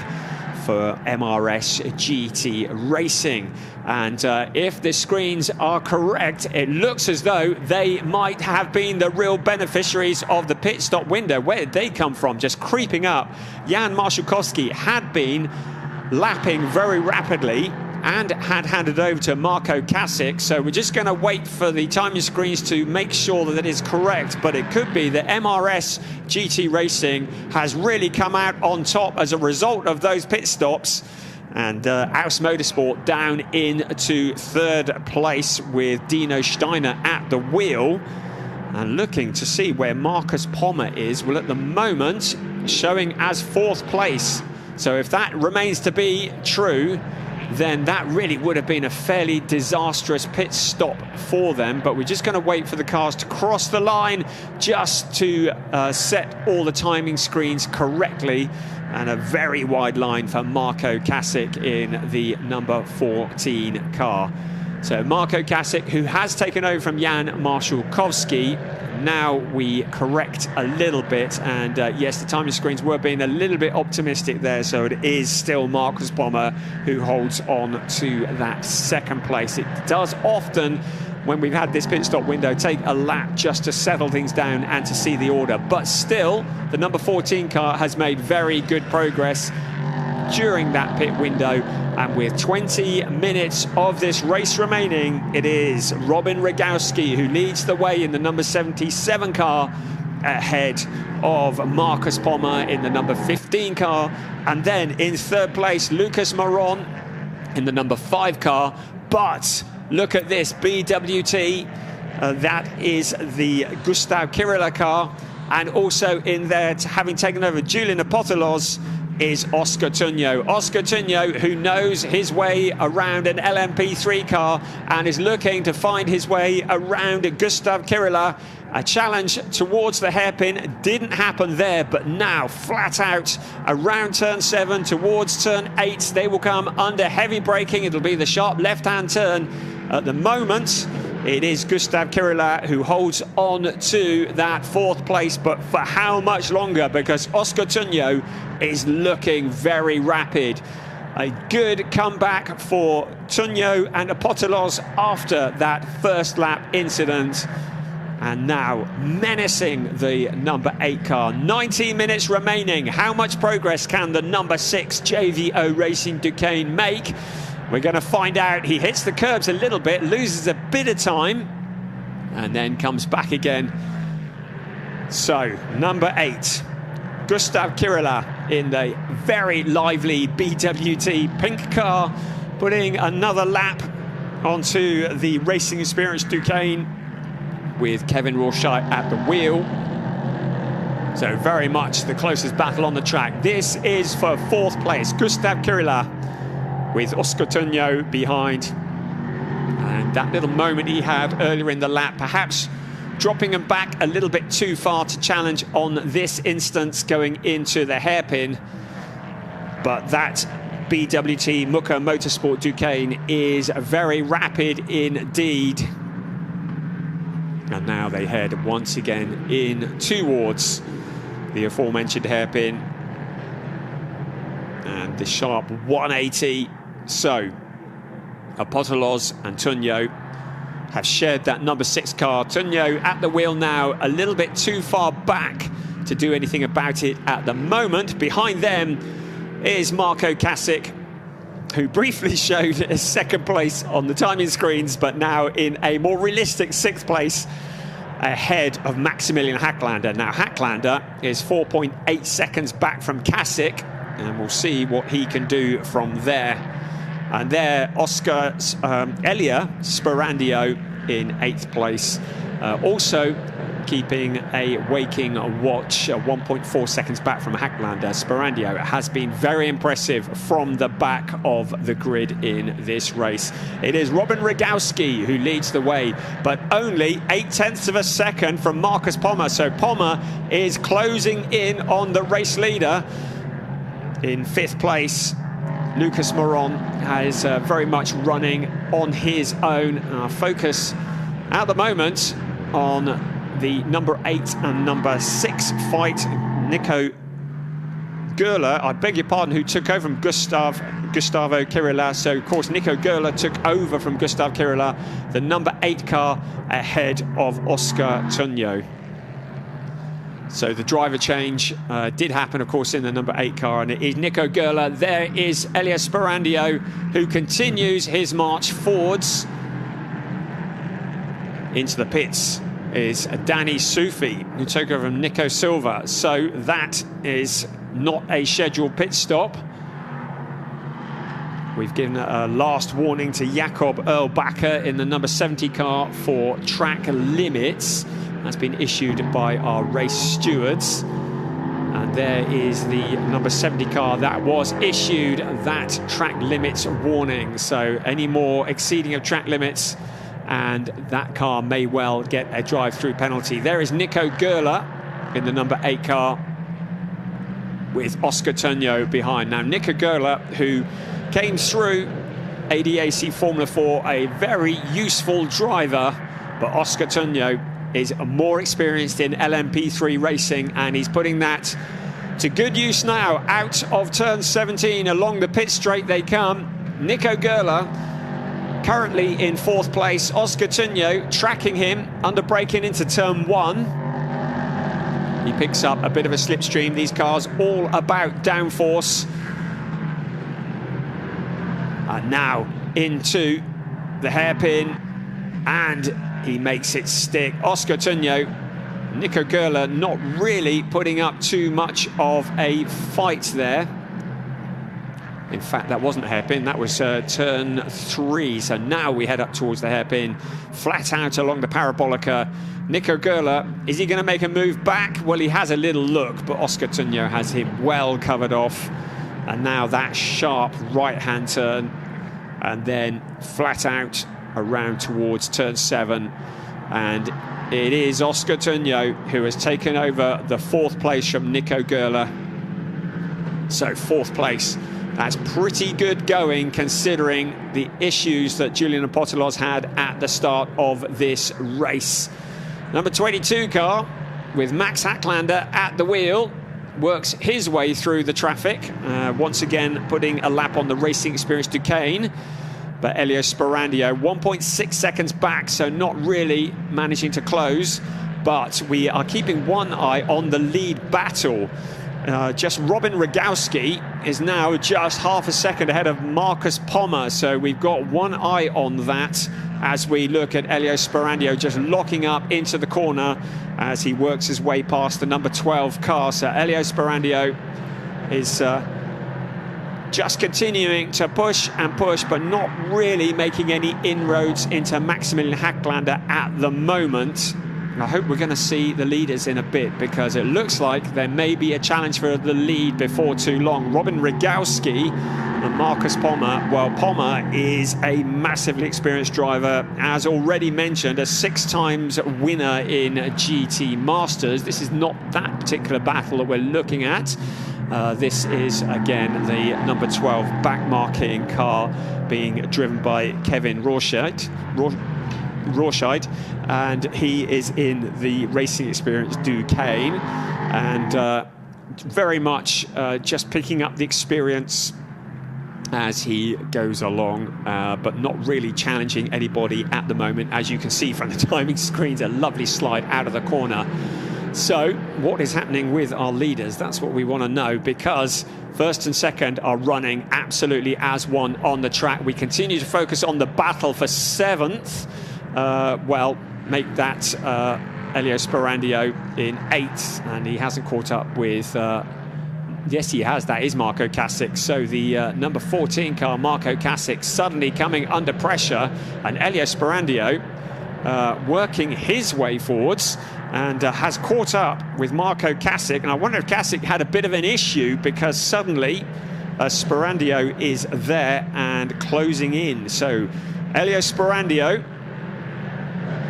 for MRS GT Racing. And if the screens are correct, it looks as though they might have been the real beneficiaries of the pit stop window. Where did they come from? Just creeping up. Jan Marszałkowski had been lapping very rapidly and had handed over to Marko Kasik. So we're just going to wait for the timing screens to make sure that it is correct. But it could be that MRS GT Racing has really come out on top as a result of those pit stops. And ADAC Motorsport down into 3rd place with Dino Steiner at the wheel. And looking to see where Marcus Pommer is. Well, at the moment, showing as 4th place. So if that remains to be true, then that really would have been a fairly disastrous pit stop for them. But we're just going to wait for the cars to cross the line just to set all the timing screens correctly. And a very wide line for Marko Kasik in the number 14 car. So Marko Kasik, who has taken over from Jan Marszałkowski. Now we correct a little bit, and yes, the timing screens were being a little bit optimistic there, so it is still Marcus Pommer who holds on to that 2nd place. It does often, when we've had this pit stop window, take a lap just to settle things down and to see the order. But still, the number 14 car has made very good progress during that pit window. And with 20 minutes of this race remaining, it is Robin Rogowski who leads the way in the number 77 car, ahead of Marcus Pommer in the number 15 car. And then in 3rd place, Lucas Maron in the number 5 car. But look at this, BWT, that is the Gustav Kirila car. And also in there, having taken over Julian Apotelos, is Oscar Tunyo. Oscar Tunyo, who knows his way around an LMP3 car and is looking to find his way around Gustav Kirila. A challenge towards the hairpin didn't happen there, but now flat out around turn 7 towards turn 8, they will come under heavy braking. It'll be the sharp left-hand turn. At the moment, it is Gustav Kirila who holds on to that 4th place, but for how much longer? Because Oscar Tunyo is looking very rapid. A good comeback for Tunyo and Apotelos after that 1st lap incident. And now menacing the number 8 car. 19 minutes remaining. How much progress can the number 6 JVO Racing Duquesne make? We're going to find out. He hits the curbs a little bit, loses a bit of time, and then comes back again. So, number 8, Gustav Kirila in the very lively BWT pink car, putting another lap onto the Racing Experience Duquesne with Kevin Rorschach at the wheel. So very much the closest battle on the track. This is for 4th place. Gustav Kiryla with Oscar Tunjo behind. And that little moment he had earlier in the lap, perhaps dropping him back a little bit too far to challenge on this instance going into the hairpin. But that BWT Muka Motorsport Duqueine is very rapid indeed. And now they head once again in towards the aforementioned hairpin and the sharp 180. So Apostolos and Tunjo have shared that number 6 car. Tunjo at the wheel now, a little bit too far back to do anything about it at the moment. Behind them is Marko Kasic, who briefly showed a 2nd place on the timing screens, but now in a more realistic 6th place ahead of Maximilian Hacklander. Now Hacklander is 4.8 seconds back from Kasic, and we'll see what he can do from there. And there, Oscar Elia Sperandio in 8th place. Also keeping a waking watch, 1.4 seconds back from Hacklander. Sperandio has been very impressive from the back of the grid in this race. It is Robin Rogowski who leads the way, but only 0.8 of a second from Marcus Pommer. So Pommer is closing in on the race leader. In 5th place, Lucas Moron is very much running on his own. Our focus at the moment on the number 8 and number 6 fight. Nico Gerler, I beg your pardon, who took over from Gustavo Kiryla. So of course Nico Gerler took over from Gustav Kiryla, the number 8 car ahead of Oscar Tunjo. So the driver change did happen, of course, in the number 8 car, and it is Nico Gerler. There is Elias Sperandio, who continues his march forwards. Into the pits is Danny Sufi, who took over from Nico Silva. So that is not a scheduled pit stop. We've given a last warning to Jakob Erlbacher in the number 70 car for track limits. That's been issued by our race stewards. And there is the number 70 car that was issued that track limits warning. So any more exceeding of track limits, and that car may well get a drive-through penalty. There is Nico Gerler in the number 8 car with Oscar Tunjo behind. Now Nico Gerler, who came through ADAC Formula 4, a very useful driver, but Oscar Tunjo is more experienced in LMP3 racing, and he's putting that to good use now. Out of turn 17, along the pit straight they come. Nico Gerler currently in 4th place. Oscar Tunjo tracking him under braking into turn 1. He picks up a bit of a slipstream. These cars all about downforce. And now into the hairpin, and he makes it stick. Oscar Tunjo, Nico Gerler not really putting up too much of a fight there. In fact, that wasn't a hairpin, that was turn 3. So now we head up towards the hairpin, flat out along the parabolica. Nico Gerler, is he going to make a move back? Well, he has a little look, but Oscar Tunjo has him well covered off. And now that sharp right-hand turn, and then flat out around towards turn 7. And it is Oscar Tunjo who has taken over the 4th place from Nico Gerler. So 4th place. That's pretty good going, considering the issues that Julian Apostolos had at the start of this race. Number 22 car, with Max Hacklander at the wheel, works his way through the traffic, once again putting a lap on the Racing Experience Duqueine. But Elio Sperandio, 1.6 seconds back, so not really managing to close. But we are keeping one eye on the lead battle. Just Robin Rogowski is now just half a second ahead of Marcus Pommer. So we've got one eye on that as we look at Elio Sperandio just locking up into the corner as he works his way past the number 12 car. So Elio Sperandio is just continuing to push and push, but not really making any inroads into Maximilian Hacklander at the moment. I hope we're going to see the leaders in a bit, because it looks like there may be a challenge for the lead before too long. Robin Rogowski and Marcus Pommer. Well, Pommer is a massively experienced driver, as already mentioned, a 6 times winner in GT Masters. This is not that particular battle that we're looking at. This is, again, the number 12 back-marking car being driven by Kevin Rorschach, and he is in the Racing Experience Duquesne, and very much just picking up the experience as he goes along, but not really challenging anybody at the moment. As you can see from the timing screens, a lovely slide out of the corner. So what is happening with our leaders? That's what we want to know, because first and second are running absolutely as one on the track. We continue to focus on the battle for 7th. Well, make that Elio Sperandio in 8th, and he hasn't caught up with... yes, he has. That is Marco Kasich. So the number 14 car, Marco Kasich, suddenly coming under pressure, and Elio Sperandio working his way forwards, and has caught up with Marco Kasich. And I wonder if Kasich had a bit of an issue, because suddenly Sperandio is there and closing in. So Elio Sperandio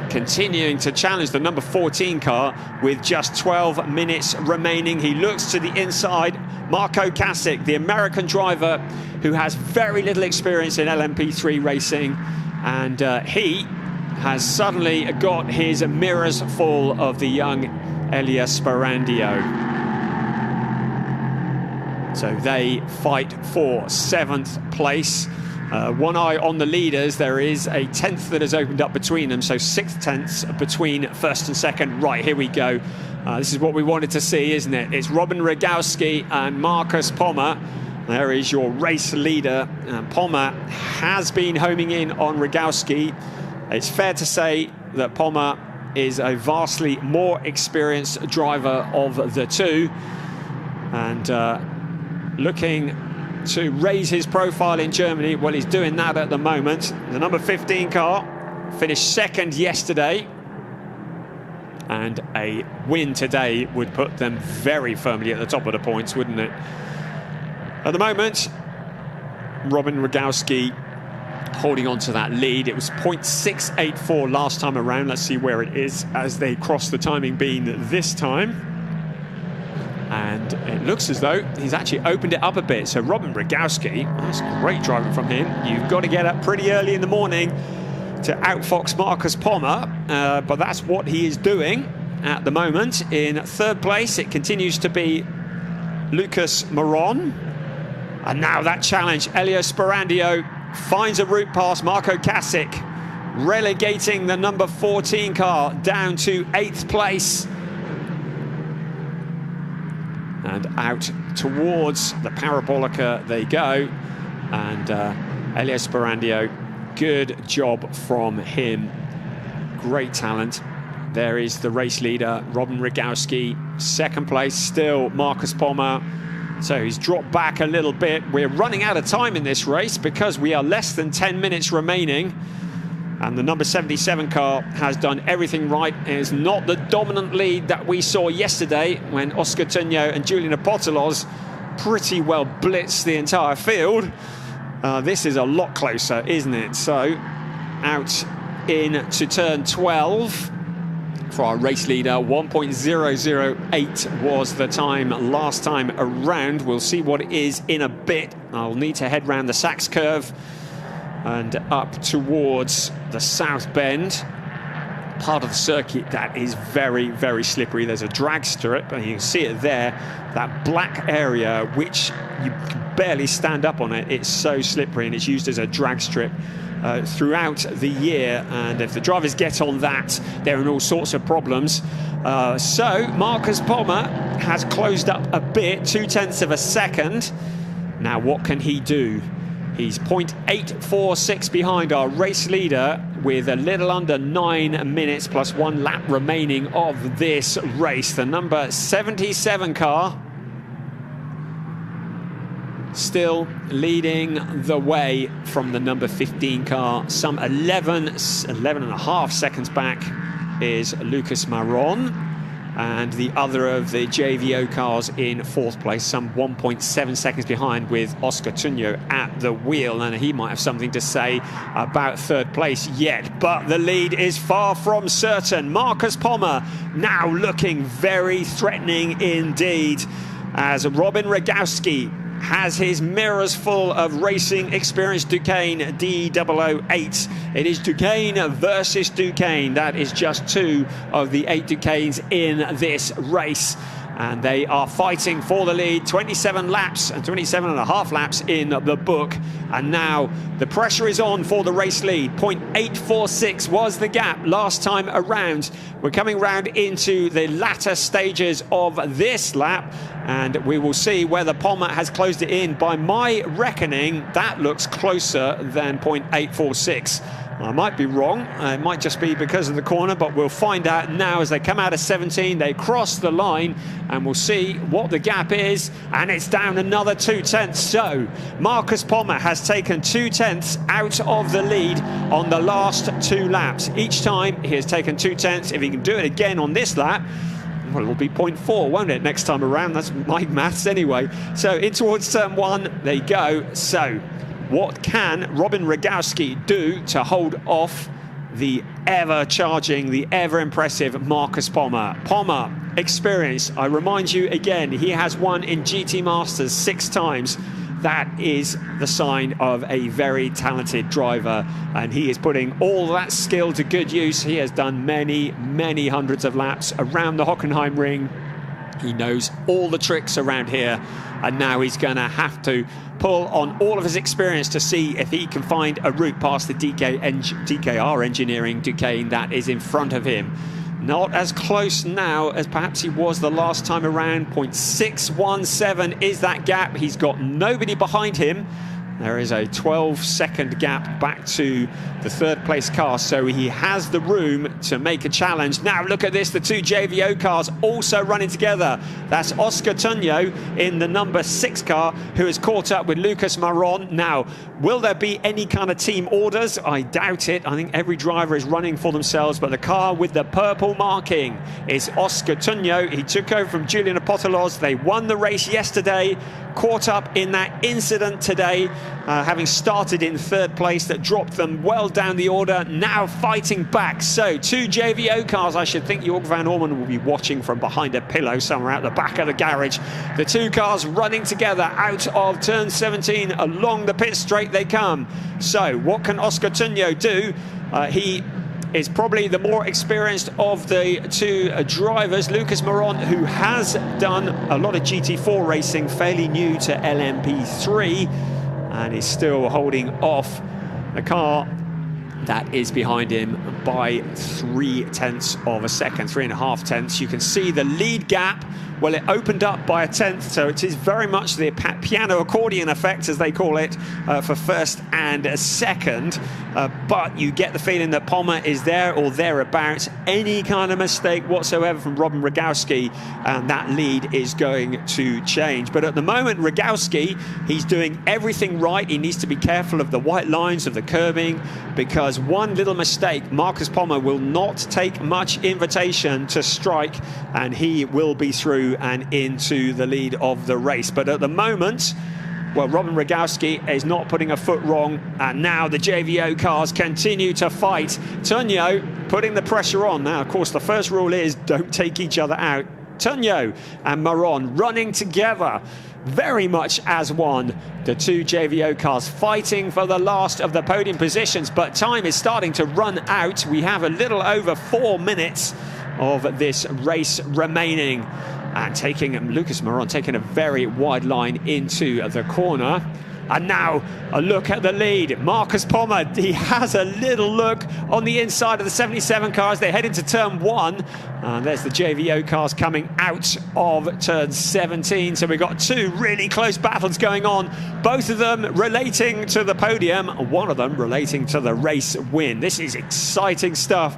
continuing to challenge the number 14 car with just 12 minutes remaining. He looks to the inside. Marco Kasich, the American driver who has very little experience in LMP3 racing, and he has suddenly got his mirrors full of the young Elio Sperandio. So they fight for 7th place. One eye on the leaders. There is a 10th that has opened up between them, so 6 tenths between first and second. Right, here we go. This is what we wanted to see, isn't it? It's Robin Rogowski and Marcus Pommer. There is your race leader. Pommer has been homing in on Rogowski. It's fair to say that Pommer is a vastly more experienced driver of the two, and looking to raise his profile in Germany. Well, he's doing that at the moment. The number 15 car finished 2nd yesterday, and a win today would put them very firmly at the top of the points, wouldn't it? At the moment, Robin Rogowski holding on to that lead. It was 0.684 last time around. Let's see where it is as they cross the timing beam this time. And it looks as though he's actually opened it up a bit. So Robin Rogowski, that's great driving from him. You've got to get up pretty early in the morning to outfox Marcus Pommer, but that's what he is doing at the moment. In 3rd place, it continues to be Lucas Moron. And now that challenge, Elio Sperandio finds a route past Marco Kasich, relegating the number 14 car down to 8th place. And out towards the Parabolica they go. And Elio Sperandio, good job from him. Great talent. There is the race leader, Robin Rogowski. 2nd place still Marcus Pommer. So he's dropped back a little bit. We're running out of time in this race because we are less than 10 minutes remaining. And the number 77 car has done everything right. It is not the dominant lead that we saw yesterday when Oscar Tunyo and Julian Apotelos pretty well blitzed the entire field. This is a lot closer, isn't it? So out into turn 12 for our race leader. 1.008 was the time last time around. We'll see what it is in a bit. I'll need to head round the Sachs curve and up towards the South Bend, part of the circuit that is very, very slippery. There's a drag strip, and you can see it there, that black area, which you can barely stand up on it. It's so slippery, and it's used as a drag strip throughout the year. And if the drivers get on that, they're in all sorts of problems. So Marcus Pommer has closed up a bit, 0.2 of a second. Now, what can he do? He's 0.846 behind our race leader with a little under 9 minutes plus 1 lap remaining of this race. The number 77 car still leading the way from the number 15 car, some 11 and a half seconds back is Lucas Maron, and the other of the JVO cars in 4th place, some 1.7 seconds behind, with Oscar Tunyo at the wheel, and he might have something to say about 3rd place yet, but the lead is far from certain. Marcus Pommer now looking very threatening indeed, as Robin Rogowski has his mirrors full of racing experience. Duquesne D008. It is Duquesne versus Duquesne. That is just 2 of the 8 Duquesnes in this race, and they are fighting for the lead. 27 laps and 27 and a half laps in the book, and now the pressure is on for the race lead. 0.846 was the gap last time around. We're coming round into the latter stages of this lap, and we will see whether Pommer has closed it in. By my reckoning, that looks closer than 0.846. I might be wrong, it might just be because of the corner, but we'll find out now as they come out of 17. They cross the line, and we'll see what the gap is, and it's down another 0.2. So Marcus Pommer has taken 0.2 out of the lead on the last 2 laps. Each time he has taken 0.2. If he can do it again on this lap, well, it will be 0.4, won't it, next time around? That's my maths anyway. So in towards turn 1 they go. So what can Robin Rogowski do to hold off the ever-charging, the ever-impressive Marcus Pommer? Pommer, experience. I remind you again, he has won in GT Masters 6 times. That is the sign of a very talented driver, and he is putting all that skill to good use. He has done many, many hundreds of laps around the Hockenheim ring. He knows all the tricks around here, and now he's going to have to pull on all of his experience to see if he can find a route past the DKR Engineering Duquesne that is in front of him. Not as close now as perhaps he was the last time around. 0.617 is that gap. He's got nobody behind him. There is a 12-second gap back to the 3rd place car, so he has the room to make a challenge. Now look at this, the 2 JVO cars also running together. That's Oscar Tunyo in the number 6 car, who has caught up with Lucas Maron. Now, will there be any kind of team orders? I doubt it. I think every driver is running for themselves, but the car with the purple marking is Oscar Tunyo. He took over from Julian Apostolos. They won the race yesterday, caught up in that incident today, having started in 3rd place that dropped them well down the order, now fighting back. So 2 JVO cars. I should think Jorg van Orman will be watching from behind a pillow somewhere out the back of the garage. The 2 cars running together out of turn 17. Along the pit straight they come. So what can Oscar Tunyo do? He is probably the more experienced of the 2 drivers. Lucas Maron, who has done a lot of GT4 racing, fairly new to LMP3, and is still holding off the car that is behind him by 0.3 of a second, 3.5 tenths. You can see the lead gap. Well, it opened up by 1/10, so it is very much the piano accordion effect, as they call it, for 1st and 2nd. But you get the feeling that Pommer is there or thereabouts. Any kind of mistake whatsoever from Robin Rogowski, and that lead is going to change. But at the moment, Rogowski, he's doing everything right. He needs to be careful of the white lines, of the curbing, because one little mistake, Marcus Pommer will not take much invitation to strike, and he will be through and into the lead of the race. But at the moment, well, Robin Rogowski is not putting a foot wrong, and now the JVO cars continue to fight. Tunyo putting the pressure on. Now, of course, the first rule is don't take each other out. Tunyo and Maron running together very much as one. The 2 JVO cars fighting for the last of the podium positions, but time is starting to run out. We have a little over 4 minutes of this race remaining, and Lucas Maron taking a very wide line into the corner. And now a look at the lead. Marcus Pommer, he has a little look on the inside of the 77 cars. They head into turn 1. And there's the JVO cars coming out of turn 17. So we've got 2 really close battles going on, both of them relating to the podium, one of them relating to the race win. This is exciting stuff.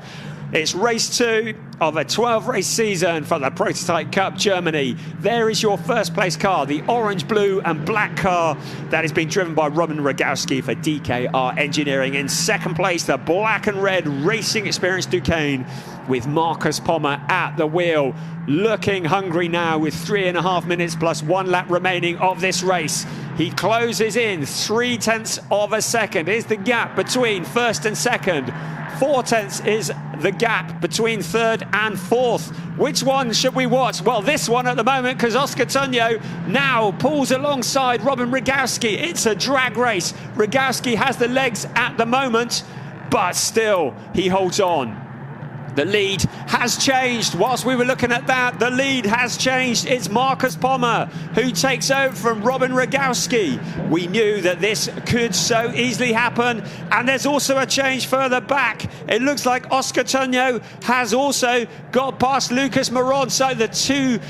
It's race 2 of a 12-race season for the Prototype Cup Germany. There is your first place car, the orange, blue and black car that is being driven by Robin Rogowski for DKR Engineering. In second place, the black and red Racing Experience Duqueine with Marcus Pommer at the wheel. Looking hungry now with 3.5 minutes plus 1 lap remaining of this race. He closes in 0.3 of a second. Is the gap between first and second. 0.4 is the gap between third and fourth. Which one should we watch? Well, this one at the moment, because Oscar Tunyo now pulls alongside Robin Rogowski. It's a drag race. Rogowski has the legs at the moment, but still he holds on. The lead has changed. Whilst we were looking at that, the lead has changed. It's Marcus Pommer who takes over from Robin Rogowski. We knew that this could so easily happen. And there's also a change further back. It looks like Oscar Tunyo has also got past Lucas Moron. So the two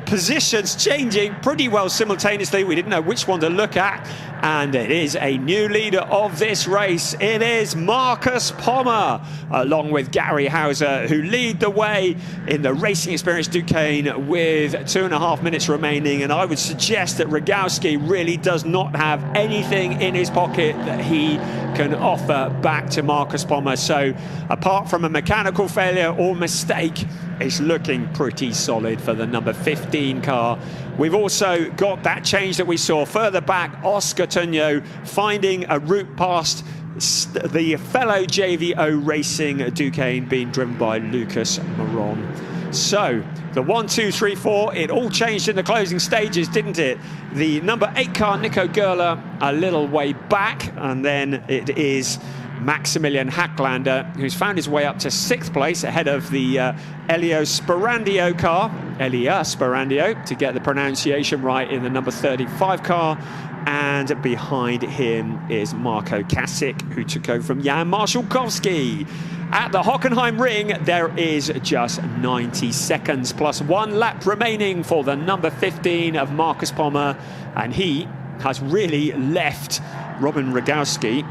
positions changing pretty well simultaneously. We didn't know which one to look at. And it is a new leader of this race. It is Marcus Pommer, along with Gary Hauser, who lead the way in the Racing Experience Duqueine with 2.5 minutes remaining. And I would suggest that Rogowski really does not have anything in his pocket that he can offer back to Marcus Pommer. So apart from a mechanical failure or mistake, it's looking pretty solid for the number 15 car. We've also got that change that we saw further back. Oscar Tunyo finding a route past the fellow JVO Racing Duqueine being driven by Lucas Moron. So the 1, 2, 3, 4, it all changed in the closing stages, didn't it? The number 8 car, Nico Gerler, a little way back, and then it is Maximilian Hacklander, who's found his way up to 6th place ahead of the Elio Sperandio car, Elia Sperandio, to get the pronunciation right, in the number 35 car. And behind him is Marco Kasich, who took over from Jan Marszałkowski. At the Hockenheim ring, there is just 90 seconds plus 1 lap remaining for the number 15 of Marcus Pommer. And he has really left Robin Rogowski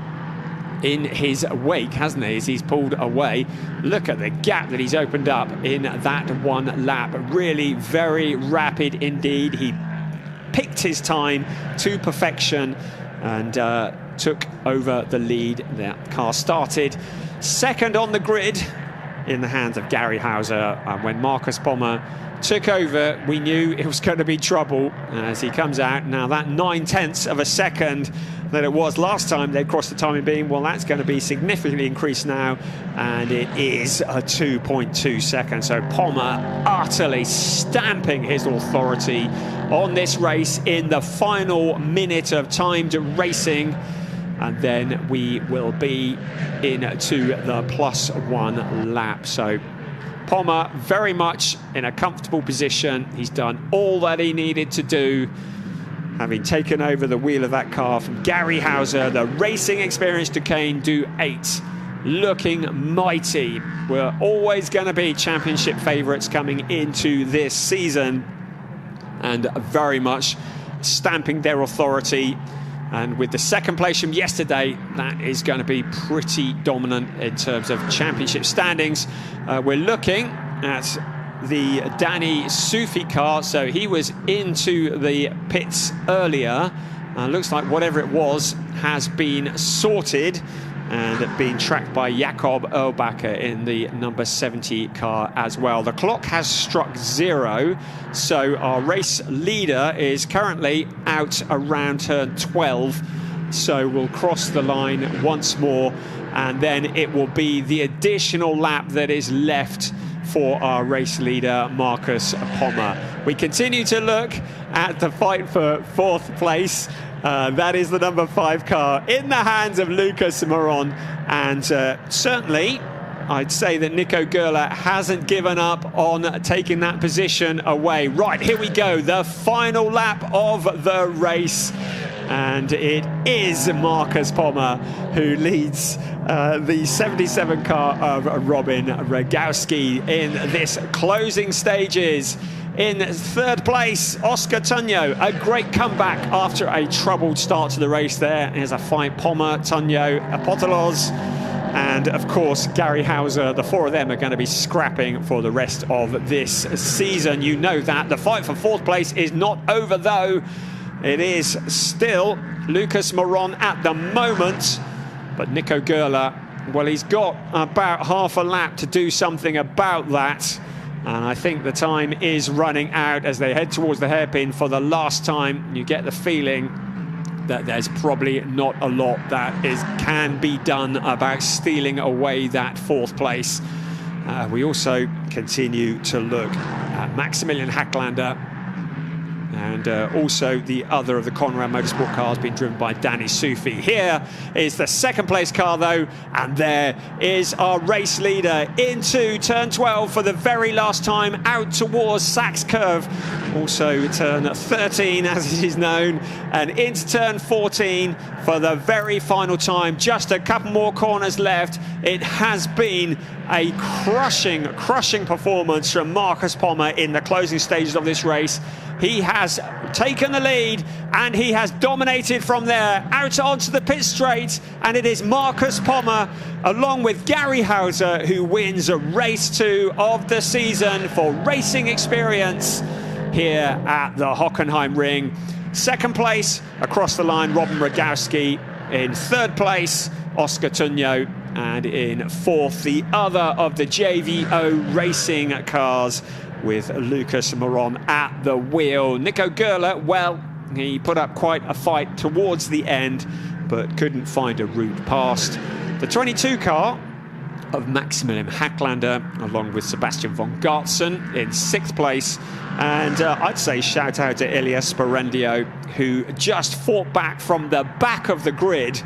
in his wake, hasn't he, as he's pulled away. Look at the gap that he's opened up in that 1 lap. Really very rapid indeed. He picked his time to perfection and took over the lead. That car started second on the grid in the hands of Gary Hauser, and when Marcus Pommer took over, we knew it was going to be trouble as he comes out. Now that 0.9 of a second that it was last time they crossed the timing beam, well, that's going to be significantly increased now, and it is a 2.2 seconds. So Pommer utterly stamping his authority on this race in the final minute of timed racing. And then we will be into the +1 lap. So Pommer very much in a comfortable position. He's done all that he needed to do, having taken over the wheel of that car from Gary Hauser. The Racing Experience Duqueine do 8, looking mighty. We're always going to be championship favourites coming into this season, and very much stamping their authority. And with the second place from yesterday, that is going to be pretty dominant in terms of championship standings. We're looking at the Danny Sufi car. So he was into the pits earlier. Looks like whatever it was has been sorted and being tracked by Jakob Erlbacher in the number 70 car as well. The clock has struck 0, so our race leader is currently out around turn 12. So we'll cross the line once more, and then it will be the additional lap that is left for our race leader, Marcus Pommer. We continue to look at the fight for 4th place. That is the number 5 car in the hands of Lucas Moron, and certainly I'd say that Nico Gerler hasn't given up on taking that position away. Right, here we go, the final lap of the race, and it is Marcus Pommer who leads the 77 car of Robin Rogowski in this closing stages. In 3rd place, Oscar Tunyo, a great comeback after a troubled start to the race there. Here's a fight, Pommer, Tunyo, Apostolos. and of course Gary Hauser. The four of them are going to be scrapping for the rest of this season. You know that. The fight for fourth place is not over though. It is still Lucas Moron at the moment, but Nico Gerler, well, he's got about half a lap to do something about that. And I think the time is running out as they head towards the hairpin for the last time. You get the feeling that there's probably not a lot that can be done about stealing away that fourth place. We also continue to look at Maximilian Hacklander, and also the other of the Conrad Motorsport cars being driven by Danny Sufi. Here is the second place car though, and there is our race leader into turn 12 for the very last time out towards Sachs Curve. Also turn 13 as it is known, and into turn 14 for the very final time. Just a couple more corners left. It has been a crushing performance from Marcus Pommer in the closing stages of this race. He has taken the lead and he has dominated from there out onto the pit straight, and it is Marcus Pommer along with Gary Hauser who wins a race 2 of the season for Racing Experience here at the Hockenheim Ring. Second place across the line, Robin Rogowski. In third place, Oscar Tunyo. And in fourth, the other of the JVO racing cars with Lucas Moron at the wheel. Nico Gerler, well, he put up quite a fight towards the end, but couldn't find a route past. The 22 car of Maximilian Hacklander, along with Sebastian von Gartzen in sixth place. And I'd say shout out to Ilya Sparendio, who just fought back from the back of the grid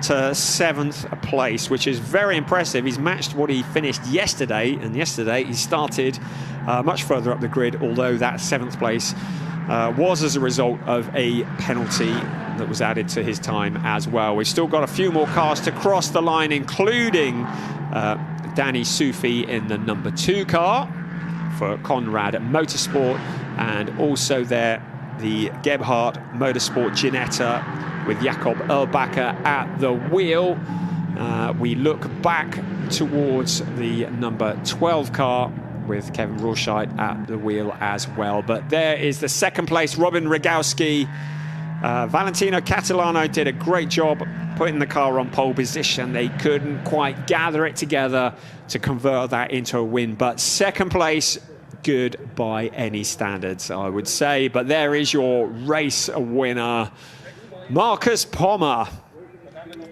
to seventh place, which is very impressive. He's matched what he finished yesterday, and yesterday he started much further up the grid, although that seventh place was as a result of a penalty that was added to his time as well. We've still got a few more cars to cross the line, including Danny Sufi in the number 2 car for Conrad Motorsport, and also there the Gebhardt Motorsport Ginetta with Jakob Erlbacher at the wheel. We look back towards the number 12 car with Kevin Rorscheit at the wheel as well. But there is the second place, Robin Rogowski. Valentino Catalano did a great job putting the car on pole position. They couldn't quite gather it together to convert that into a win. But second place, good by any standards, I would say. But there is your race winner, Marcus Pommer,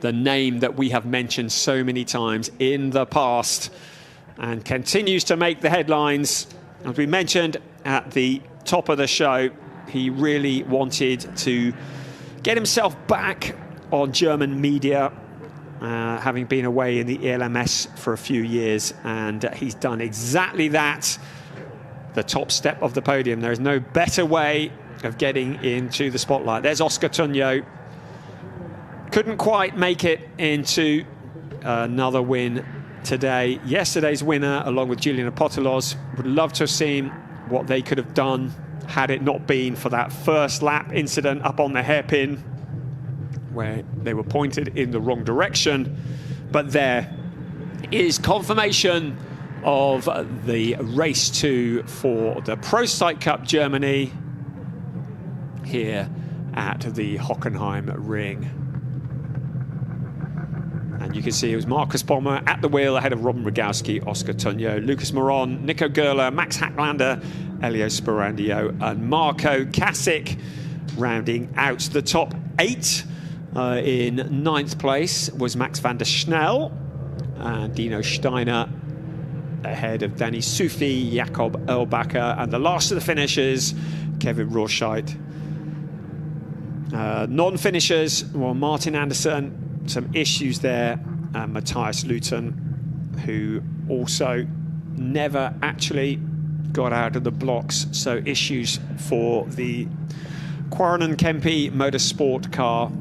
the name that we have mentioned so many times in the past and continues to make the headlines. As we mentioned at the top of the show, he really wanted to get himself back on German media, having been away in the ELMS for a few years, and he's done exactly that. The top step of the podium. There is no better way of getting into the spotlight. There's Oscar Tunyo. Couldn't quite make it into another win today. Yesterday's winner, along with Julian Apotelos, would love to have seen what they could have done had it not been for that first lap incident up on the hairpin where they were pointed in the wrong direction. But there is confirmation of the race 2 for the Prototype Cup Germany here at the Hockenheim Ring. And you can see it was Marcus Pommer at the wheel ahead of Robin Rogowski, Oscar Tunyo, Lucas Moron, Nico Gerler, Max Hacklander, Elio Sparandio and Marco Kasich rounding out the top 8. In 9th place was Max van der Schnell and Dino Steiner ahead of Danny Sufi, Jakob Erlbacher, and the last of the finishers, Kevin Rorscheit. Non-finishers, well, Martin Anderson, some issues there, and Matthias Luton, who also never actually got out of the blocks, so issues for the Quarren Kempe Motorsport car.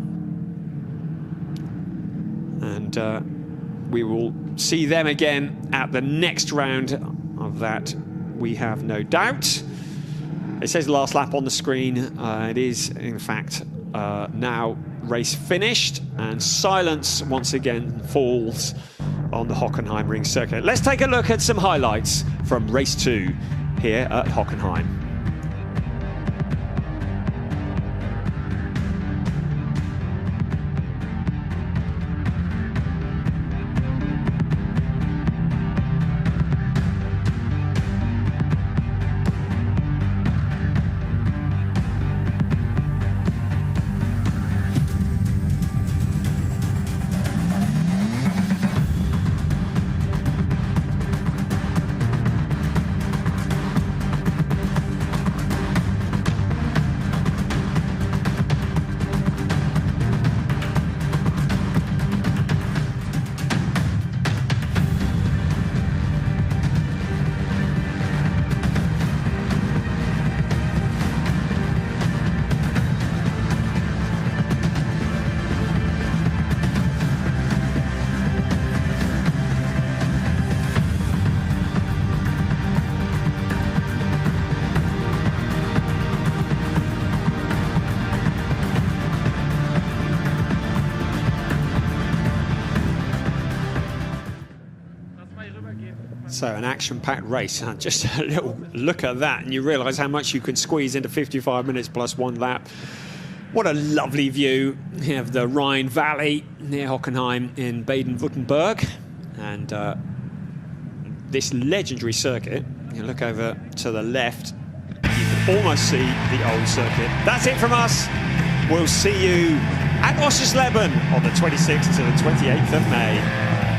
And we will see them again at the next round of that, we have no doubt. It says last lap on the screen. It is, in fact, now race finished, and silence once again falls on the Hockenheim ring circuit. Let's take a look at some highlights from race 2 here at Hockenheim. So an action-packed race, and just a little look at that and you realise how much you can squeeze into 55 minutes plus 1 lap. What a lovely view of the Rhine Valley near Hockenheim in Baden-Württemberg. And this legendary circuit, you look over to the left, you can almost see the old circuit. That's it from us. We'll see you at Oschersleben on the 26th to the 28th of May.